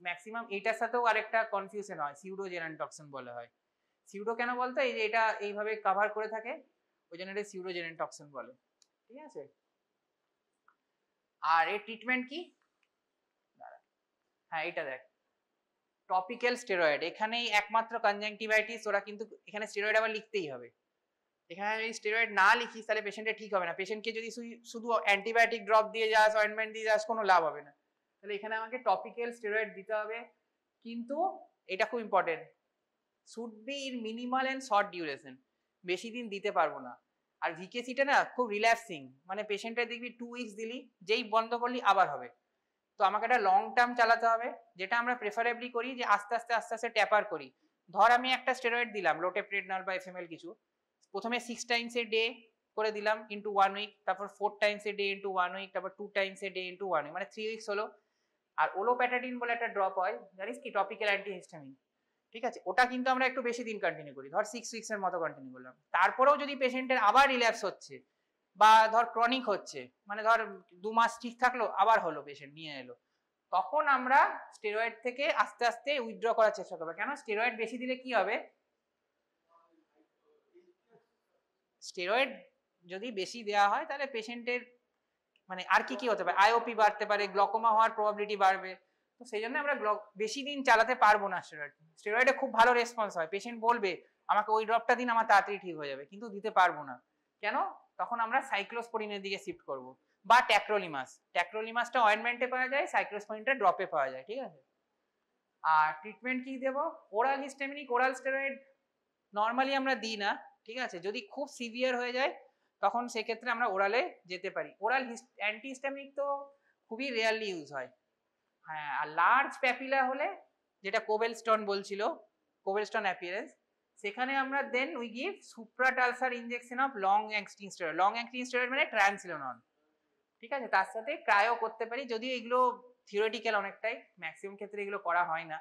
ম্যাক্সিমাম এটার সাথেও আরেকটা কনফিউশন হয়, সিউডো জেরান্টক্সিন বলা হয়। সিউডো কেন বলতো, এই যে এটা এইভাবে কভার করে থাকে, ওই জন্য এটা সিউডো জেরান্টক্সিন বলে, ঠিক আছে। আর এর ট্রিটমেন্ট কি, হ্যাঁ এটা দেখ টপিক্যাল স্টেরয়েড, এখানেই একমাত্র কনজাংটিভাইটিস, ওরা কিন্তু এখানে স্টেরয়েড আবার লিখতেই হবে। এখানে যদি স্টেরয়েড না লিখিস তাহলে পেশেন্টের ঠিক হবে না, পেশেন্টকে যদি শুধু অ্যান্টিবায়োটিক ড্রপ দিয়ে যাস, অয়েন্টমেন্ট দিয়ে যাস, কোনো লাভ হবে না, তাহলে এখানে আমাকে টপিক্যাল স্টেরয়েড দিতে হবে। কিন্তু এটা খুব important, should be in minimal and short duration, বেশি দিন দিতে পারবো না। আর ভিকেসিটা না খুব রিল্যাক্সিং, মানে পেশেন্টের দেখবি 2 উইকস দিলি, যেই বন্ধ করলি আবার হবে। তো আমাকে একটা লং টার্ম চালাতে হবে, যেটা আমরা প্রেফারেবলি করি যে আস্তে আস্তে আস্তে আস্তে ট্যাপার করি। ধর আমি একটা স্টেরয়েড দিলাম লোটেপ্রেডনল বা এফএমএল কিছু, প্রথমে 6 টাইমস এ ডে করে দিলাম ইনটু 1 উইক, তারপর 4 times a day into 1 week, তারপর 2 times a day into 1 week, মানে 3 উইকস হলো। আর ওলোপ্যাটাডিন বলে একটা ড্রপ হয়, জানিস কি, টপিক্যাল অ্যান্টিহিস্টামিন, ঠিক আছে, ওটা কিন্তু আমরা একটু বেশি দিন কন্টিনিউ করি, ধর 6 উইকস এর মতো কন্টিনিউ করলাম। তারপরেও যদি পেশেন্টের আবার রিল্যাপস হচ্ছে বা ধর ক্রনিক হচ্ছে, মানে ধর 2 মাস ঠিক থাকলো আবার হলো, পেশেন্ট নিয়ে এলো, তখন আমরা স্টেরয়েড থেকে আস্তে আস্তে উইথড্র করার চেষ্টা করবো। কেন, স্টেরয়েড বেশি দিলে কি হবে, স্টেরয়েড যদি বেশি দেওয়া হয় তাহলে পেশেন্টের মানে আর কি কি হতে পারে, আইওপি বাড়তে পারে, গ্লকোমা হওয়ার প্রবাবিলিটি বাড়বে, তো সেই জন্য আমরা বেশি দিন চালাতে পারবো না স্টেরয়েড। স্টেরয়েডে খুব ভালো রেসপন্স হয়, পেশেন্ট বলবে আমাকে ওই ড্রপটা দিন, আমার তাড়াতাড়ি ঠিক হয়ে যাবে, কিন্তু দিতে পারবো না। কেন, তখন আমরা সাইক্লোস্পোরিনের দিকে শিফট করব, বা ট্যাক্রোলিমাস, ট্যাক্রোলিমাসটা অয়েন্টমেন্টে পাওয়া যায়, সাইক্লোস্পোরিনটা ড্রপে পাওয়া যায়, ঠিক আছে। আর ট্রিটমেন্ট কি দেব, ওরাল হিস্টামিনিক, ওরাল স্টেরয়েড নর্মালি আমরা দিই না, ঠিক আছে, যদি খুব সিভিয়ার হয়ে যায় তখন সেক্ষেত্রে আমরা ওরালে যেতে পারি। ওরাল অ্যান্টিহিস্টামিনিক তো খুবই রেয়ারলি ইউজ হয়, হ্যাঁ। আর লার্জ প্যাপিলা হলে, যেটা কোবেল স্টোন বলছিল, কোবেল স্টোন অ্যাপিয়ারেন্স, সেখানে আমরা then we give supratarsal injection of long acting steroid, long acting steroid মানে ট্রান্সিলোনন, ঠিক আছে, তার সাথে ক্রায়ো করতে পারি, যদিও এগুলো থিওরিটিক্যাল অনেকটাই, ম্যাক্সিমাম ক্ষেত্রে এগুলো করা হয় না,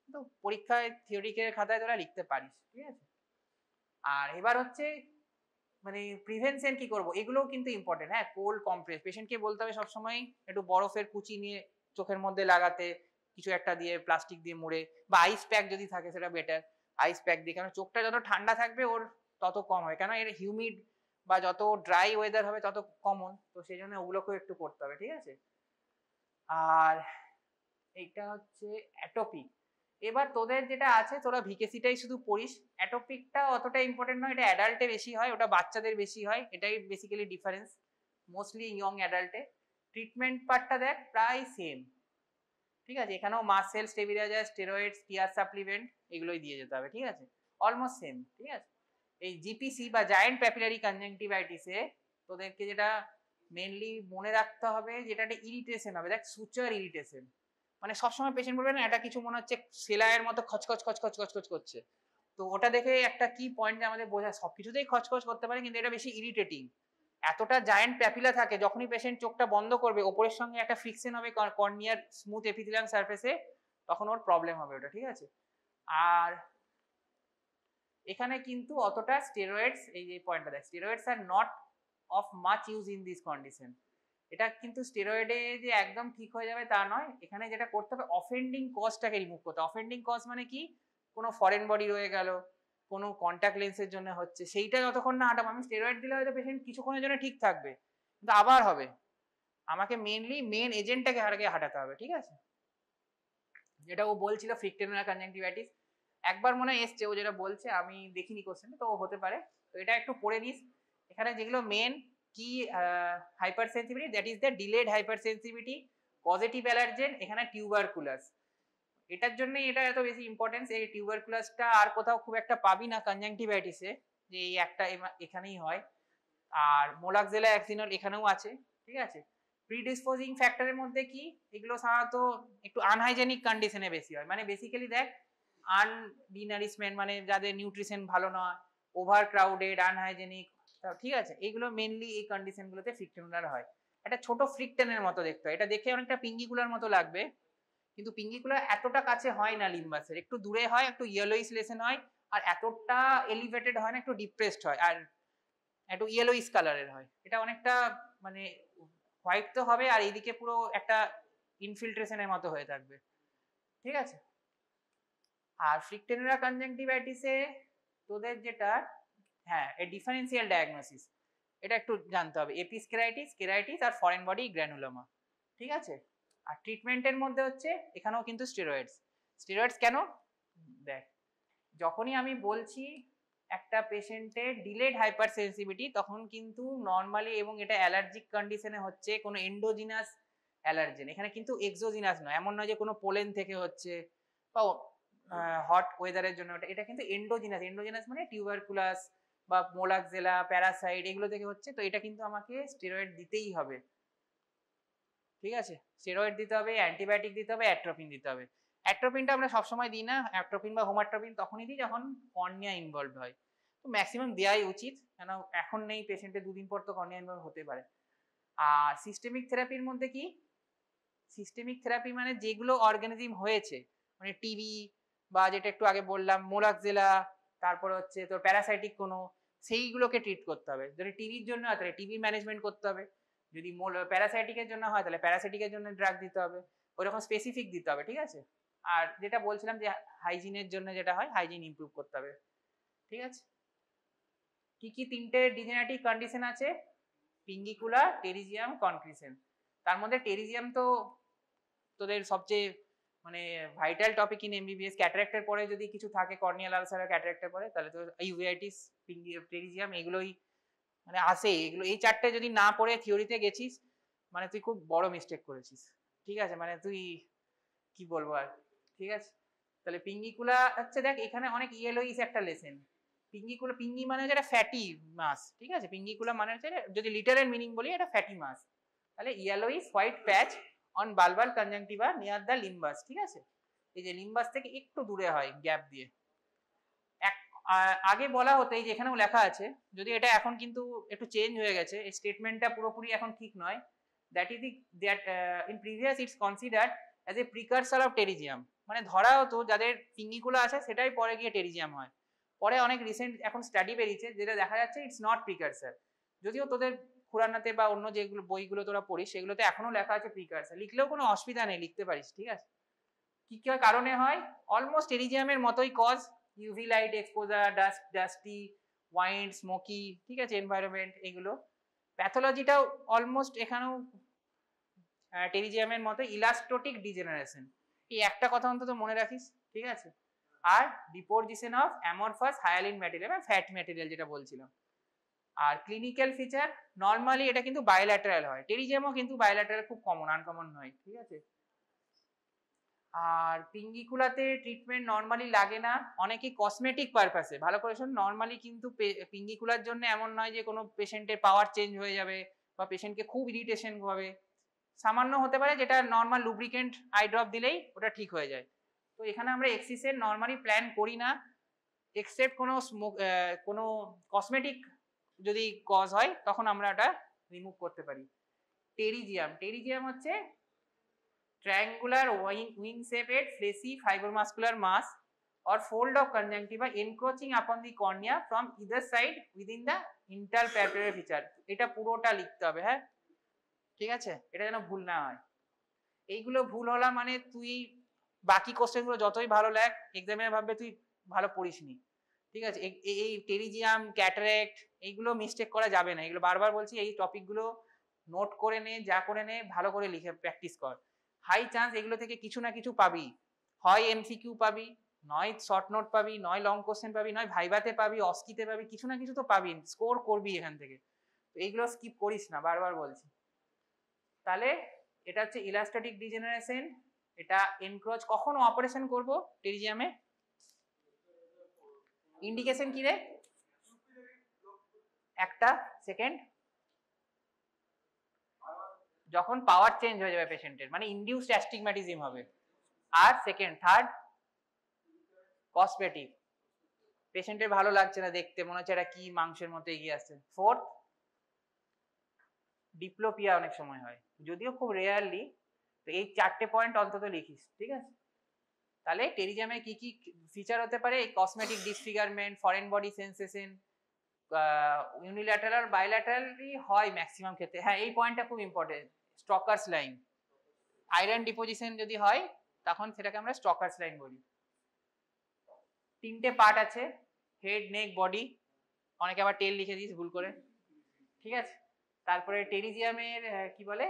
কিন্তু পরীক্ষায় থিওরিক্যাল খাতায় তোরা লিখতে পারিস, ঠিক আছে। আর এবার হচ্ছে মানে প্রিভেনশন কি করব, এগুলোও কিন্তু ইম্পর্টেন্ট, হ্যাঁ, কোল্ড কম্প্রেস, পেশেন্টকে বলতে হবে সবসময় একটু বরফের কুচি নিয়ে চোখের মধ্যে লাগাতে, কিছু একটা দিয়ে প্লাস্টিক দিয়ে মুড়ে, বা আইস প্যাক যদি থাকে সেটা বেটার, আইস প্যাক দিয়ে, কারণ চোখটা যত ঠান্ডা থাকবে ওর তত কম হয়, কেন এর হিউমিড বা যত ড্রাই ওয়েদার হবে তত কমন, তো সেই জন্য ওগুলোকেও একটু করতে হবে, ঠিক আছে। আর এইটা হচ্ছে অ্যাটোপিক, এবার তোদের যেটা আছে তোরা ভিকেসিটাই শুধু পড়িস, অ্যাটোপিকটা অতটা ইম্পর্টেন্ট নয়, এটা অ্যাডাল্টে বেশি হয়, ওটা বাচ্চাদের বেশি হয়, এটাই বেসিক্যালি ডিফারেন্স, মোস্টলি ইয়ং অ্যাডাল্টে। ট্রিটমেন্ট পার্টটা দেখ প্রায় সেম, ঠিক আছে, এখানেও mast cell stabiliser, steroids, tear supplement, এগুলোই দিয়ে যেতে হবে, ঠিক আছে, অলমোস্ট সেম, ঠিক আছে। এই জিপিসি বা জায়েন্ট প্যাপিলারি কনজাংটিভাইটিসে তোদেরকে যেটা মেনলি মনে রাখতে হবে, যেটা একটা ইরিটেশন হবে, দেখ সুচার ইরিটেশন, মানে সবসময় পেশেন্ট বলবে না এটা কিছু মনে হচ্ছে সেলাইয়ের মতো খচখচ খচখচ খচখচ করছে, তো ওটা দেখে একটা কি পয়েন্ট আমাদের বোঝা, সবকিছুতেই খচখচ করতে পারে কিন্তু এটা বেশি ইরিটেটিং, এতটা জায়েন্ট প্যাপিলা থাকে, যখনই পেশেন্ট চোখটা বন্ধ করবে ওপরের সঙ্গে একটা ফ্রিকশন হবে কর্নিয়ার স্মুথ এপিথেলিয়াম সারফেসে, তখন ওর প্রবলেম হবে ওটা, ঠিক আছে। আর এখানে কিন্তু অতটা স্টেরয়েডস, এই যে পয়েন্টটা দেখ, steroids are not of much use in this condition, এটা কিন্তু স্টেরয়েডে যে একদম ঠিক হয়ে যাবে তা নয়, এখানে যেটা করতে হবে অফেন্ডিং কজটাকে রিমুভ করতে। অফেন্ডিং কজ মানে কি, কোনো ফরেন বডি রয়ে গেল, কোনো কন্ট্যাক্ট লেন্সের জন্য হচ্ছে, সেইটা যতক্ষণ না হাঁটাবো, আমি স্টেরয়েড দিলে হয়তো পেশেন্ট কিছুক্ষণের জন্য ঠিক থাকবে কিন্তু আবার হবে, আমাকে মেনলি মেন এজেন্টটাকে আগে হাঁটাতে হবে, ঠিক আছে। যেটা ও বলছিল ফ্রিকটেনুলার কনজাংটিভাইটিস, একবার মনে হয় এসছে ও যেটা বলছে, আমি দেখিনি কোশ্চেনে, তো হতে পারে, তো এটা একটু পড়ে নিস। এখানে যেগুলো মেন কি, hyper sensitivity, that is the delayed hyper sensitivity, positive allergen, এখানে টিউবারকুলাস, এটার জন্যই এটা এত বেশি ইম্পর্টেন্স। এই টিউবারকুলাসটা আর কোথাও খুব একটা পাবি না কনজাংটিভাইটিসে, যে এই একটা এখানেই হয়। আর মোলাক্সেলা অ্যাক্সিনল এখানেও আছে, ঠিক আছে। প্রিডিসপোজিং ফ্যাক্টরের মধ্যে কি, এগুলো সাধারণত একটু আনহাইজেনিক কন্ডিশনে বেশি হয়, মানে বেসিক্যালি দেখ আনডিনারিশমেন্ট, মানে যাদের নিউট্রিশন ভালো নয়, ওভার ক্রাউডেড, আনহাইজেনিক, ঠিক আছে, এইগুলো মেনলি এই কন্ডিশনগুলোতে ফ্রিকটেনুলার হয়। একটা ছোট ফ্রিকটেনের মতো দেখতে হয়, এটা দেখে অনেকটা পিঙ্গিকুলার মতো লাগবে, কিন্তু পিঙ্গিকুলার এতটা কাছে হয় না লিম্বাসের, একটু দূরে হয়, একটু ইয়েলোইশ লেসেন হয়, আর এতটা এলিভেটেড হয় না, একটু ডিপ্রেসড হয়, আর একটু ইয়েলোইশ কালারের হয়। এটা অনেকটা মানে হোয়াইট তো হবে, আর এইদিকে পুরো একটা ইনফিল্ট্রেশনের মতো হয়ে থাকবে, ঠিক আছে। আর ফ্রিকটেনুলার কনজাংটিভাইটিসে তোদের যেটা, হ্যাঁ, এই ডিফারেন্সিয়াল ডায়াগনোসিস এটা একটু জানতে হবে, এপিস্কেরাইটিস, কেরাইটিস আর ফরেন বডি গ্র্যানুলোমা, ঠিক আছে। আর ট্রিটমেন্টের মধ্যে হচ্ছে এখানেও কিন্তু স্টেরয়েডস। স্টেরয়েডস কেন দেখ, যখনই আমি বলছি একটা পেশেন্টের ডিলেড হাইপার সেন্সিটিভিটি, তখন কিন্তু নর্মালি, এবং এটা অ্যালার্জিক কন্ডিশনে হচ্ছে কোনো এন্ডোজিনাস অ্যালার্জেন, এখানে কিন্তু এক্সোজিনাস নয়, এমন নয় যে কোনো পোলেন থেকে হচ্ছে বা হট ওয়েদারের জন্য, এটা কিন্তু এন্ডোজিনাস। এন্ডোজিনাস মানে টিউবারকুলাস বা মোলাক্সেলা, প্যারাসাইট, এগুলো থেকে হচ্ছে, তো এটা কিন্তু আমাকে স্টেরয়েড দিতেই হবে, ঠিক আছে। স্টেরয়েড দিতে হবে, অ্যান্টিবায়োটিক দিতে হবে, অ্যাট্রোপিন দিতে হবে। অ্যাট্রোপিনটা আমরা সবসময় দিই না, অ্যাট্রোপিন বা হোমাট্রোপিন তখনই দিই যখন কর্নিয়া ইনভলভ হয়, তো ম্যাক্সিমাম দেওয়াই উচিত, কেন এখন নেই পেশেন্টের, দুদিন পর তো কর্নিয়া ইনভলভ হতে পারে। আর সিস্টেমিক থেরাপির মধ্যে কি, সিস্টেমিক থেরাপি মানে যেগুলো অর্গানিজম হয়েছে, মানে টিবি বা যেটা একটু আগে বললাম মোলাক্সেলা, তারপর হচ্ছে তোর প্যারাসাইটিক কোনো, সেইগুলোকে ট্রিট করতে হবে। যদি টিবির জন্য হয় তাহলে টিবি ম্যানেজমেন্ট করতে হবে, যদি প্যারাসাইটিকের জন্য হয় তাহলে প্যারাসাইটিকের জন্য ড্রাগ দিতে হবে, ওইরকম স্পেসিফিক দিতে হবে, ঠিক আছে। আর যেটা বলছিলাম যে হাইজিনের জন্য যেটা হয়, হাইজিন ইমপ্রুভ করতে হবে, ঠিক আছে। কি কি তিনটে ডিজেনারেটিভ কন্ডিশন আছে, পিঙ্গিকুলার, টেরিজিয়াম, কনক্রিশন। তার মধ্যে টেরিজিয়াম তো তোদের সবচেয়ে মানে ভাইটাল টপিক ইন এমবিবিএস। ক্যাটারাক্টের পরে যদি কিছু থাকে, কর্নিয়াল আলসার, ক্যাটারাক্টের পরে, তাহলে তো ইউভেআইটিস, টেরিজিয়াম, এগুলোই মানে আসে। এগুলো এই চারটে যদি না পড়ে থিওরিতে গেছিস, মানে তুই খুব বড় মিস্টেক করেছিস, ঠিক আছে, মানে তুই কি বলবো আর, ঠিক আছে। তাহলে পিঙ্গিকুলা হচ্ছে, দেখ এখানে অনেক ইয়েলোইস একটা লেসেন। পিঙ্গিকুলা, পিঙ্গি মানে হচ্ছে একটা ফ্যাটি মাস, ঠিক আছে। পিঙ্গিকুলা মানে হচ্ছে, যদি লিটারেল মিনিং বলি, এটা ফ্যাটি মাস। তাহলে yellowish white patch on bulbar conjunctiva near the limbus, ঠিক আছে। এই যে লিম্বাস থেকে একটু দূরে হয়, গ্যাপ দিয়ে। আগে বলা হতো, এই যে এখানেও লেখা আছে, যদি এটা এখন কিন্তু একটু চেঞ্জ হয়ে গেছে, এই স্টেটমেন্টটা পুরোপুরি এখন ঠিক নয়, that is that in previous it's considered as a precursor of pterygium, মানে ধরা হতো যাদের পিঙ্গিকুলা আছে সেটাই পরে গিয়ে টেরিজিয়াম হয়। পরে অনেক রিসেন্ট এখন স্টাডি বেরিয়েছে যেটা দেখা যাচ্ছে ইটস নট প্রিকারসার, যদিও তোদের খুরানাতে বা অন্য যেগুলো বইগুলো তোরা পড়িস সেগুলোতে এখনো লেখা আছে প্রিকারসার, লিখলেও কোনো অসুবিধা নেই, লিখতে পারিস, ঠিক আছে। কি কি কারণে হয়, অলমোস্ট টেরিজিয়ামের মতোই cause, UV light exposure, dusty, wine, smoky, ঠিক আছে, এনভায়রনমেন্ট, এগুলো। প্যাথোলজিটাও অলমোস্ট এখানেও টেরিজিয়ামের মতো, ইলাস্টোটিক ডিজেনারেশন, এই একটা কথা অন্তত মনে রাখিস, ঠিক আছে। আর deposition of amorphous hyaline material বা ফ্যাট ম্যাটেরিয়াল যেটা বলছিলাম। আর ক্লিনিক্যাল ফিচার, নর্মালি এটা কিন্তু বায়োল্যাটারাল হয়, টেরিজিয়ামও কিন্তু বায়োল্যাটারাল, খুব কমন, আনকমন নয়, ঠিক আছে। আর পিঙ্গিকুলাতে ট্রিটমেন্ট নর্মালি লাগে না, অনেকেই কসমেটিক পারপাসে, ভালো করে শোন, নর্মালি কিন্তু পিঙ্গিকুলার জন্য এমন নয় যে কোনো পেশেন্টের পাওয়ার চেঞ্জ হয়ে যাবে বা পেশেন্টকে খুব ইরিটেশন হবে, সামান্য হতে পারে, যেটা নর্মাল লুব্রিকেন্ট আই ড্রপ দিলেই ওটা ঠিক হয়ে যায়। তো এখানে আমরা এক্সিসের নর্মালি প্ল্যান করি না, এক্সেপ্ট কোনো কসমেটিক যদি কজ হয় তখন আমরা এটা রিমুভ করতে পারি। টেরিজিয়াম হচ্ছে triangular wing shaped fleshy fibromuscular mass or fold of conjunctiva encroaching upon the cornea from either side within the interpalpebral feature, এটা পুরোটা লিখতে হবে, হ্যাঁ, ঠিক আছে, এটা যেন ভুল না হয়। এইগুলো ভুল হলা মানে তুই বাকি কোশ্চেনগুলো যতই ভালো লাগ, এক্সামে ভাববে তুই ভালো পড়িসনি, ঠিক আছে। এই টেরিজিয়াম, ক্যাটারাক্ট, এইগুলো মিস্টেক করা যাবে না, এগুলো বারবার বলছি, এই টপিকগুলো নোট করে নে, যা করে নে, ভালো করে লিখে প্র্যাকটিস কর। হাই চান্স এগুলো থেকে কিছু না কিছু পাবি, হয় এমসিকিউ পাবি, নয় শর্ট নোট পাবি, নয় লং কোশ্চেন পাবি, নয় ভাইভাতে পাবি, অস্কিতে পাবি, কিছু না কিছু তো পাবি, স্কোর করবি এখান থেকে। তো এইগুলো স্কিপ করিস না, বারবার বলছি। তাহলে এটা হচ্ছে ইলাস্ট্যাটিক ডিজেনারেশন, এটা এনক্রোচ কখন অপারেশন করব টেরিজিয়ামে, ইন্ডিকেশন কি রে, একটা সেকেন্ড, যখন পাওয়ার চেঞ্জ হয়ে যাবে পেশেন্টের, মানে ইনডিউসড অ্যাস্টিগম্যাটিজম হবে। আর সেকেন্ড, থার্ড কসমেটিক, পেশেন্টের ভালো লাগছে না দেখতে, মনে হচ্ছে এটা কি মাংসের মতো এগিয়ে আসছে। ফোর্থ ডিপ্লোপিয়া অনেক সময় হয়, যদিও খুব রেয়ারলি। তো এই 4টে পয়েন্ট অন্তত লিখিস, ঠিক আছে? তাহলে টেরিজিয়ামে কি কি ফিচার হতে পারে, এই cosmetic disfigurement, foreign body sensation, unilateral bilaterally হয় ম্যাক্সিমাম ক্ষেত্রে। হ্যাঁ, এই পয়েন্টটা খুব important, Stocker's line, iron deposition যদি হয় তখন সেটাকে আমরা স্টকার্স লাইন বলি। 3টে পার্ট আছে, হেড, নেক, বডি, অনেকে আবার টেল লিখে দিস ভুল করে, ঠিক আছে? তারপরে টেরিজিয়ামের কি বলে,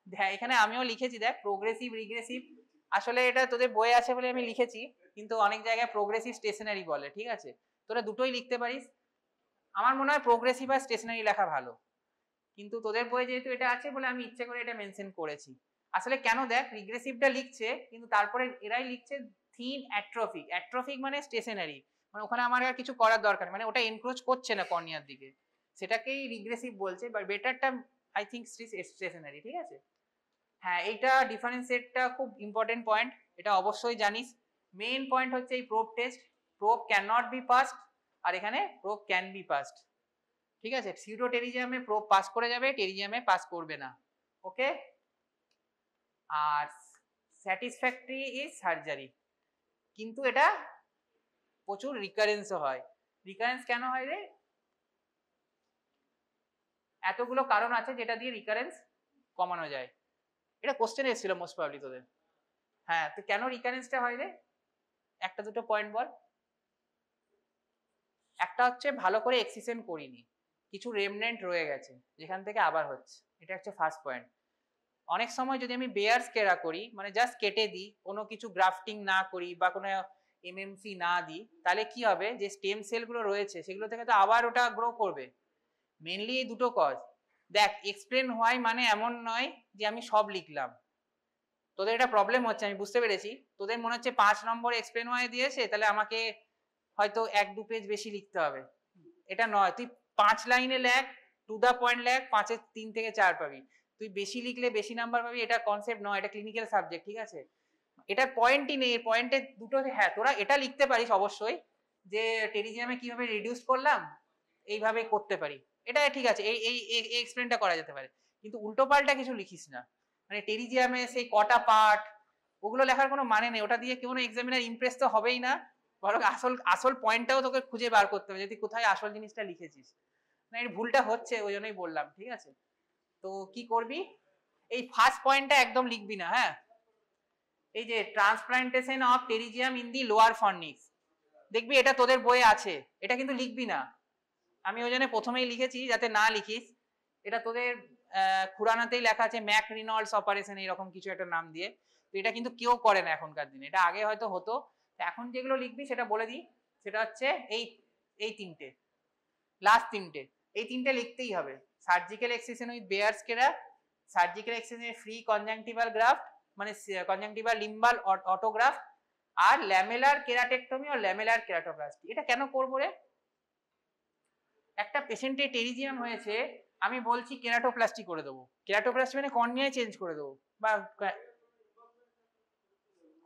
হ্যাঁ এখানে আমিও লিখেছি দেখ, প্রোগ্রেসিভ রিগ্রেসিভ, আসলে এটা তোদের বইয়ে আছে বলে আমি লিখেছি, কিন্তু অনেক জায়গায় প্রোগ্রেসিভ স্টেশনারি বলে, ঠিক আছে? তোরা দুটোই লিখতে পারিস, আমার মনে হয় প্রোগ্রেসিভ আর স্টেশনারি লেখা ভালো, কিন্তু তোদের বইয়ে যেহেতু এটা আছে বলে আমি ইচ্ছে করে এটা মেনশন করেছি। আসলে কেন দেখ, রিগ্রেসিভটা লিখছে কিন্তু তারপরে এরাই লিখছে থিন অ্যাট্রফিক, অ্যাট্রফিক মানে স্টেশনারি, মানে ওখানে আমার আর কিছু করার দরকার নেই, মানে ওটা এনক্রোচ করছে না কর্নিয়ার দিকে, সেটাকেই রিগ্রেসিভ বলছে, বাট বেটারটা আই থিঙ্ক স্টেশনারি, ঠিক আছে? হ্যাঁ, এইটা ডিফারেন্সিয়েটটা খুব ইম্পর্টেন্ট পয়েন্ট, এটা অবশ্যই জানিস। মেইন পয়েন্ট হচ্ছে এই probe test, probe can not be passed, আর এখানে প্রোব ক্যান বি পাসড, ঠিক আছে? সিউডো টেরিজিয়ামে প্রোব পাস করে যাবে, টেরিজিয়ামে পাস করবে না, ওকে? আর স্যাটিসফ্যাক্টরি ইজ সার্জারি, কিন্তু এটা প্রচুর রিকারেন্সও হয়। রিকারেন্স কেন হয় রে? এতগুলো কারণ আছে যেটা দিয়ে রিকারেন্স কমানো যায়, এটা কোশ্চেন এসেছিল মোস্ট প্রবাবলি তোদের। হ্যাঁ, তো কেন রিকারেন্সটা হয় রে, একটা দুটো পয়েন্ট বল। একটা হচ্ছে ভালো করে এক্সিশন করিনি, কিছু রেমনেন্ট রয়ে গেছে যেখান থেকে আবার হচ্ছে, এটা হচ্ছে ফার্স্ট পয়েন্ট। অনেক সময় যদি আমি বেয়ার স্কেরা করি, মানে জাস্ট কেটে দিই, কোনো কিছু গ্রাফটিং না করি বা কোনো এমএমসি না দিই, তাহলে কি হবে, যে স্টেম সেলগুলো রয়েছে সেগুলো থেকে তো আবার ওটা গ্রো করবে। মেনলি এই দুটো কজ। দেখ, এক্সপ্লেন হয় মানে এমন নয় যে আমি সব লিখলাম, তোদের এটা প্রবলেম হচ্ছে আমি বুঝতে পেরেছি, তোদের মনে হচ্ছে 5 নম্বর এক্সপ্লেন হয় দিয়েছে, তাহলে আমাকে হয়তো 1-2 পেজ বেশি লিখতে হবে, এটা নয়। তুই 5 লাইনে লেখ, টু দা পয়েন্ট লেখ, 5-এ 3 থেকে 4 পাবি। তুই বেশি লিখলে বেশি নাম্বার পাবি, এটা কনসেপ্ট নয়, এটা ক্লিনিক্যাল সাবজেক্ট, ঠিক আছে? এটার পয়েন্টই নেই, পয়েন্টে দুটো, হ্যাঁ তোরা এটা লিখতে পারিস অবশ্যই, যে টেরিজিয়ামে কিভাবে রিডিউস করলাম, এইভাবে করতে পারি, এটা ঠিক আছে, এই এই এই এক্সপ্লেনটা করা যেতে পারে, কিন্তু উল্টো পাল্টা কিছু লিখিস না, মানে টেরিজিয়ামে সেই কটা পার্ট, ওগুলো লেখার কোনো মানে নেই, ওটা দিয়ে কোনো এক্সামিনার ইমপ্রেস তো হবেই না, বরং আসল আসল পয়েন্টটাও তোকে খুঁজে বার করতে হবে, যদি কোথায় আসল জিনিসটা লিখেছিস। না, এর ভুলটা হচ্ছে, ওই জন্যই বললাম, ঠিক আছে? তো কি করবি, এই ফার্স্ট পয়েন্টটা একদম লিখবি না, হ্যাঁ? এই যে transplantation of pterygium in the lower fornix, দেখবি এটা তোদের বইয়ে আছে, এটা কিন্তু লিখবি না, আমি ওই জন্য প্রথমেই লিখেছি যাতে না লিখিস। এটা তোদের খুরানাতেই লেখা আছে, ম্যাক রিনল্ডস অপারেশন এরকম কিছু একটা নাম দিয়ে, তো এটা কিন্তু কেউ করে না এখনকার দিনে, এটা আগে হয়তো হতো। এখন যেগুলো লিখবি সেটা বলে দিই, সেটা হচ্ছে এই এই 3টে, লাস্ট 3টে, এই 3টে লিখতেই হবে। Surgical excision with bare sclera, surgical excision free conjunctival graft, মানে কনজাংটিভাল লিম্বাল অটোগ্রাফট, আর ল্যামেলার কেরাটেক্টমি ও ল্যামেলার কেরাটোপ্লাস্টি। এটা কেন করবো রে? একটা পেশেন্টের টেরিজিয়াম হয়েছে, আমি বলছি কেরাটোপ্লাস্টি করে দেবো, কেরাটোপ্লাস্টি মানে কর্নিয়ায় চেঞ্জ করে দেবো, বা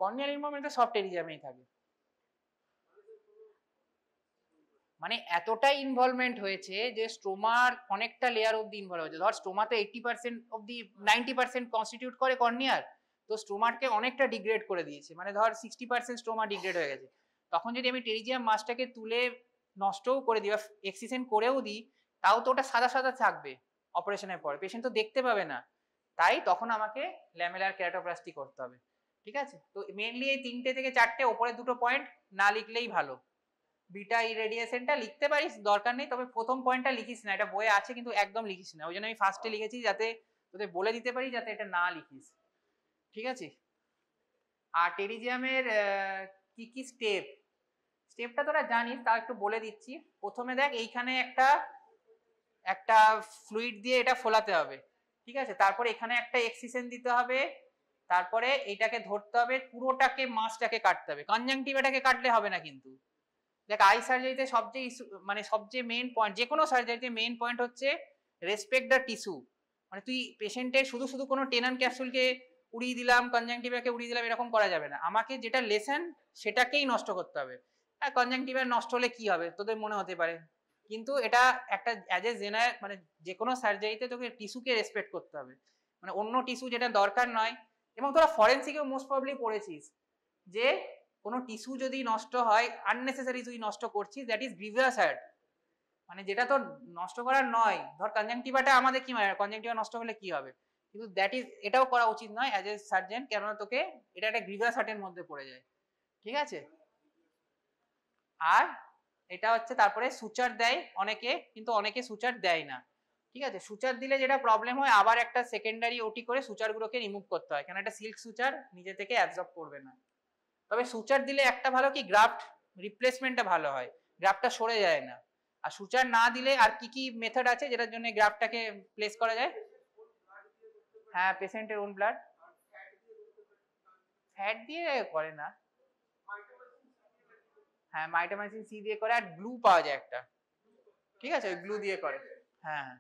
কর্নিয়াল ইনভলভমেন্ট তো সব টেরিজিয়ামেই থাকে, মানে এতটাই ইনভলভমেন্ট হয়েছে যে স্ট্রোমার অনেকটা লেয়ার অব্দি ইনভলভ হয়েছে। ধর স্ট্রোমা তো 80% অব্দি 90% কনস্টিটিউট করে কর্নিয়ার, তো স্ট্রোমারকে অনেকটা ডিগ্রেড করে দিয়েছে, মানে ধর 60% স্ট্রোমা ডিগ্রেড হয়ে গেছে। তখন যদি আমি টেরিজিয়াম মাসটাকে তুলে নষ্টও করে দিই বা এক্সিশন করেও দিই, তাও তো ওটা সাদা সাদা থাকবে অপারেশনের পরে, পেশেন্ট তো দেখতে পাবে না, তাই তখন আমাকে ল্যামেলার কেরাটোপ্লাস্টি করতে হবে, ঠিক আছে? তো মেনলি এই 3টে থেকে 4টে, ওপরে দুটো পয়েন্ট না লিখলেই ভালো। বিটা ইরেডিয়েশনটা লিখতে পারিস, দরকার নেই, তবে প্রথম পয়েন্টটা লিখিস না, এটা বইয়ে আছে কিন্তু একদম লিখিস না, ওই জন্য আমি ফার্স্টে লিখেছি যাতে তোদের বলে দিতে পারি যাতে এটা না লিখিস, ঠিক আছে? আর টেরিজিয়ামের কি কি স্টেপটা তোরা জানিস, তাও একটু বলে দিচ্ছি। প্রথমে দেখ, এইখানে একটা ফ্লুইড দিয়ে এটা ফোলাতে হবে, ঠিক আছে? তারপরে এখানে একটা এক্সিশন দিতে হবে, তারপরে এটাকে ধরতে হবে, পুরোটাকে মাসটাকে কাটতে হবে, কনজাংটিভাটাকে কাটলে হবে না কিন্তু। দেখ আই সার্জারিতে সবচেয়ে মানে সবচেয়ে মেইন পয়েন্ট, যে কোনো সার্জারিতে মেইন পয়েন্ট হচ্ছে রেসপেক্ট দ্য টিস্যু। মানে তুই পেশেন্টের শুধু শুধু কোনো টেনন ক্যাপসুলকে উড়িয়ে দিলাম, কনজাংটিভাকে উড়িয়ে দিলাম, এরকম করা যাবে না। আমাকে যেটা লেসেন সেটাকেই নষ্ট করতে হবে। হ্যাঁ, কনজাংটিভা নষ্ট হলে কি হবে তোদের মনে হতে পারে, কিন্তু এটা একটা অ্যাজ এ জেনারেল মানে যে কোনো সার্জারিতে তোকে টিস্যুকে রেসপেক্ট করতে হবে, মানে অন্য টিস্যু যেটা দরকার নয়। এবং তোরা ফরেন্সিকেও মোস্ট প্রবলি পড়েছিস যে কোনো টিস্যু যদি নষ্ট হয়, আননেসেসারি তুই নষ্ট করছিস, দ্যাট ইজ গ্রিভিয়াস হার্ট, মানে যেটা তোর নষ্ট করার নয়। ধর কনজাংটিভাটা আমাদের কি মানে কনজাংটিভা নষ্ট হলে কি হবে, কিন্তু দ্যাট ইজ এটাও করা উচিত নয় অ্যাজ এ সার্জন, কেননা তোকে এটা একটা গ্রিভিয়াস হার্টের মধ্যে পড়ে যায়। ঠিক আছে, আর এটা হচ্ছে তারপরে সুচার দেয় অনেকে, কিন্তু অনেকে সুচার দেয় না। ঠিক আছে, সুচার দিলে যেটা প্রবলেম হয়, আবার একটা সেকেন্ডারি ওটি করে সুচারগুলোকে রিমুভ করতে হয়, কেন এটা সিল্ক সুচার নিজে থেকে অ্যাবজর্ব করবে না। তবে সুচার দিলে একটা ভালো কি, গ্রাফট রিপ্লেসমেন্টটা ভালো হয়, গ্রাফটটা সরে যায় না। আর সুচার না দিলে আর কি কি মেথড আছে যেটার জন্য গ্রাফটটাকে প্লেস করা যায়? হ্যাঁ, পেশেন্টের ওন ব্লাড, ফ্যাট দিয়ে করে না। হ্যাঁ, মাইটোমাইসিন সি দিয়ে করে, আর গ্লু পাওয়া যায় একটা, ঠিক আছে, ওই গ্লু দিয়ে করে। হ্যাঁ হ্যাঁ,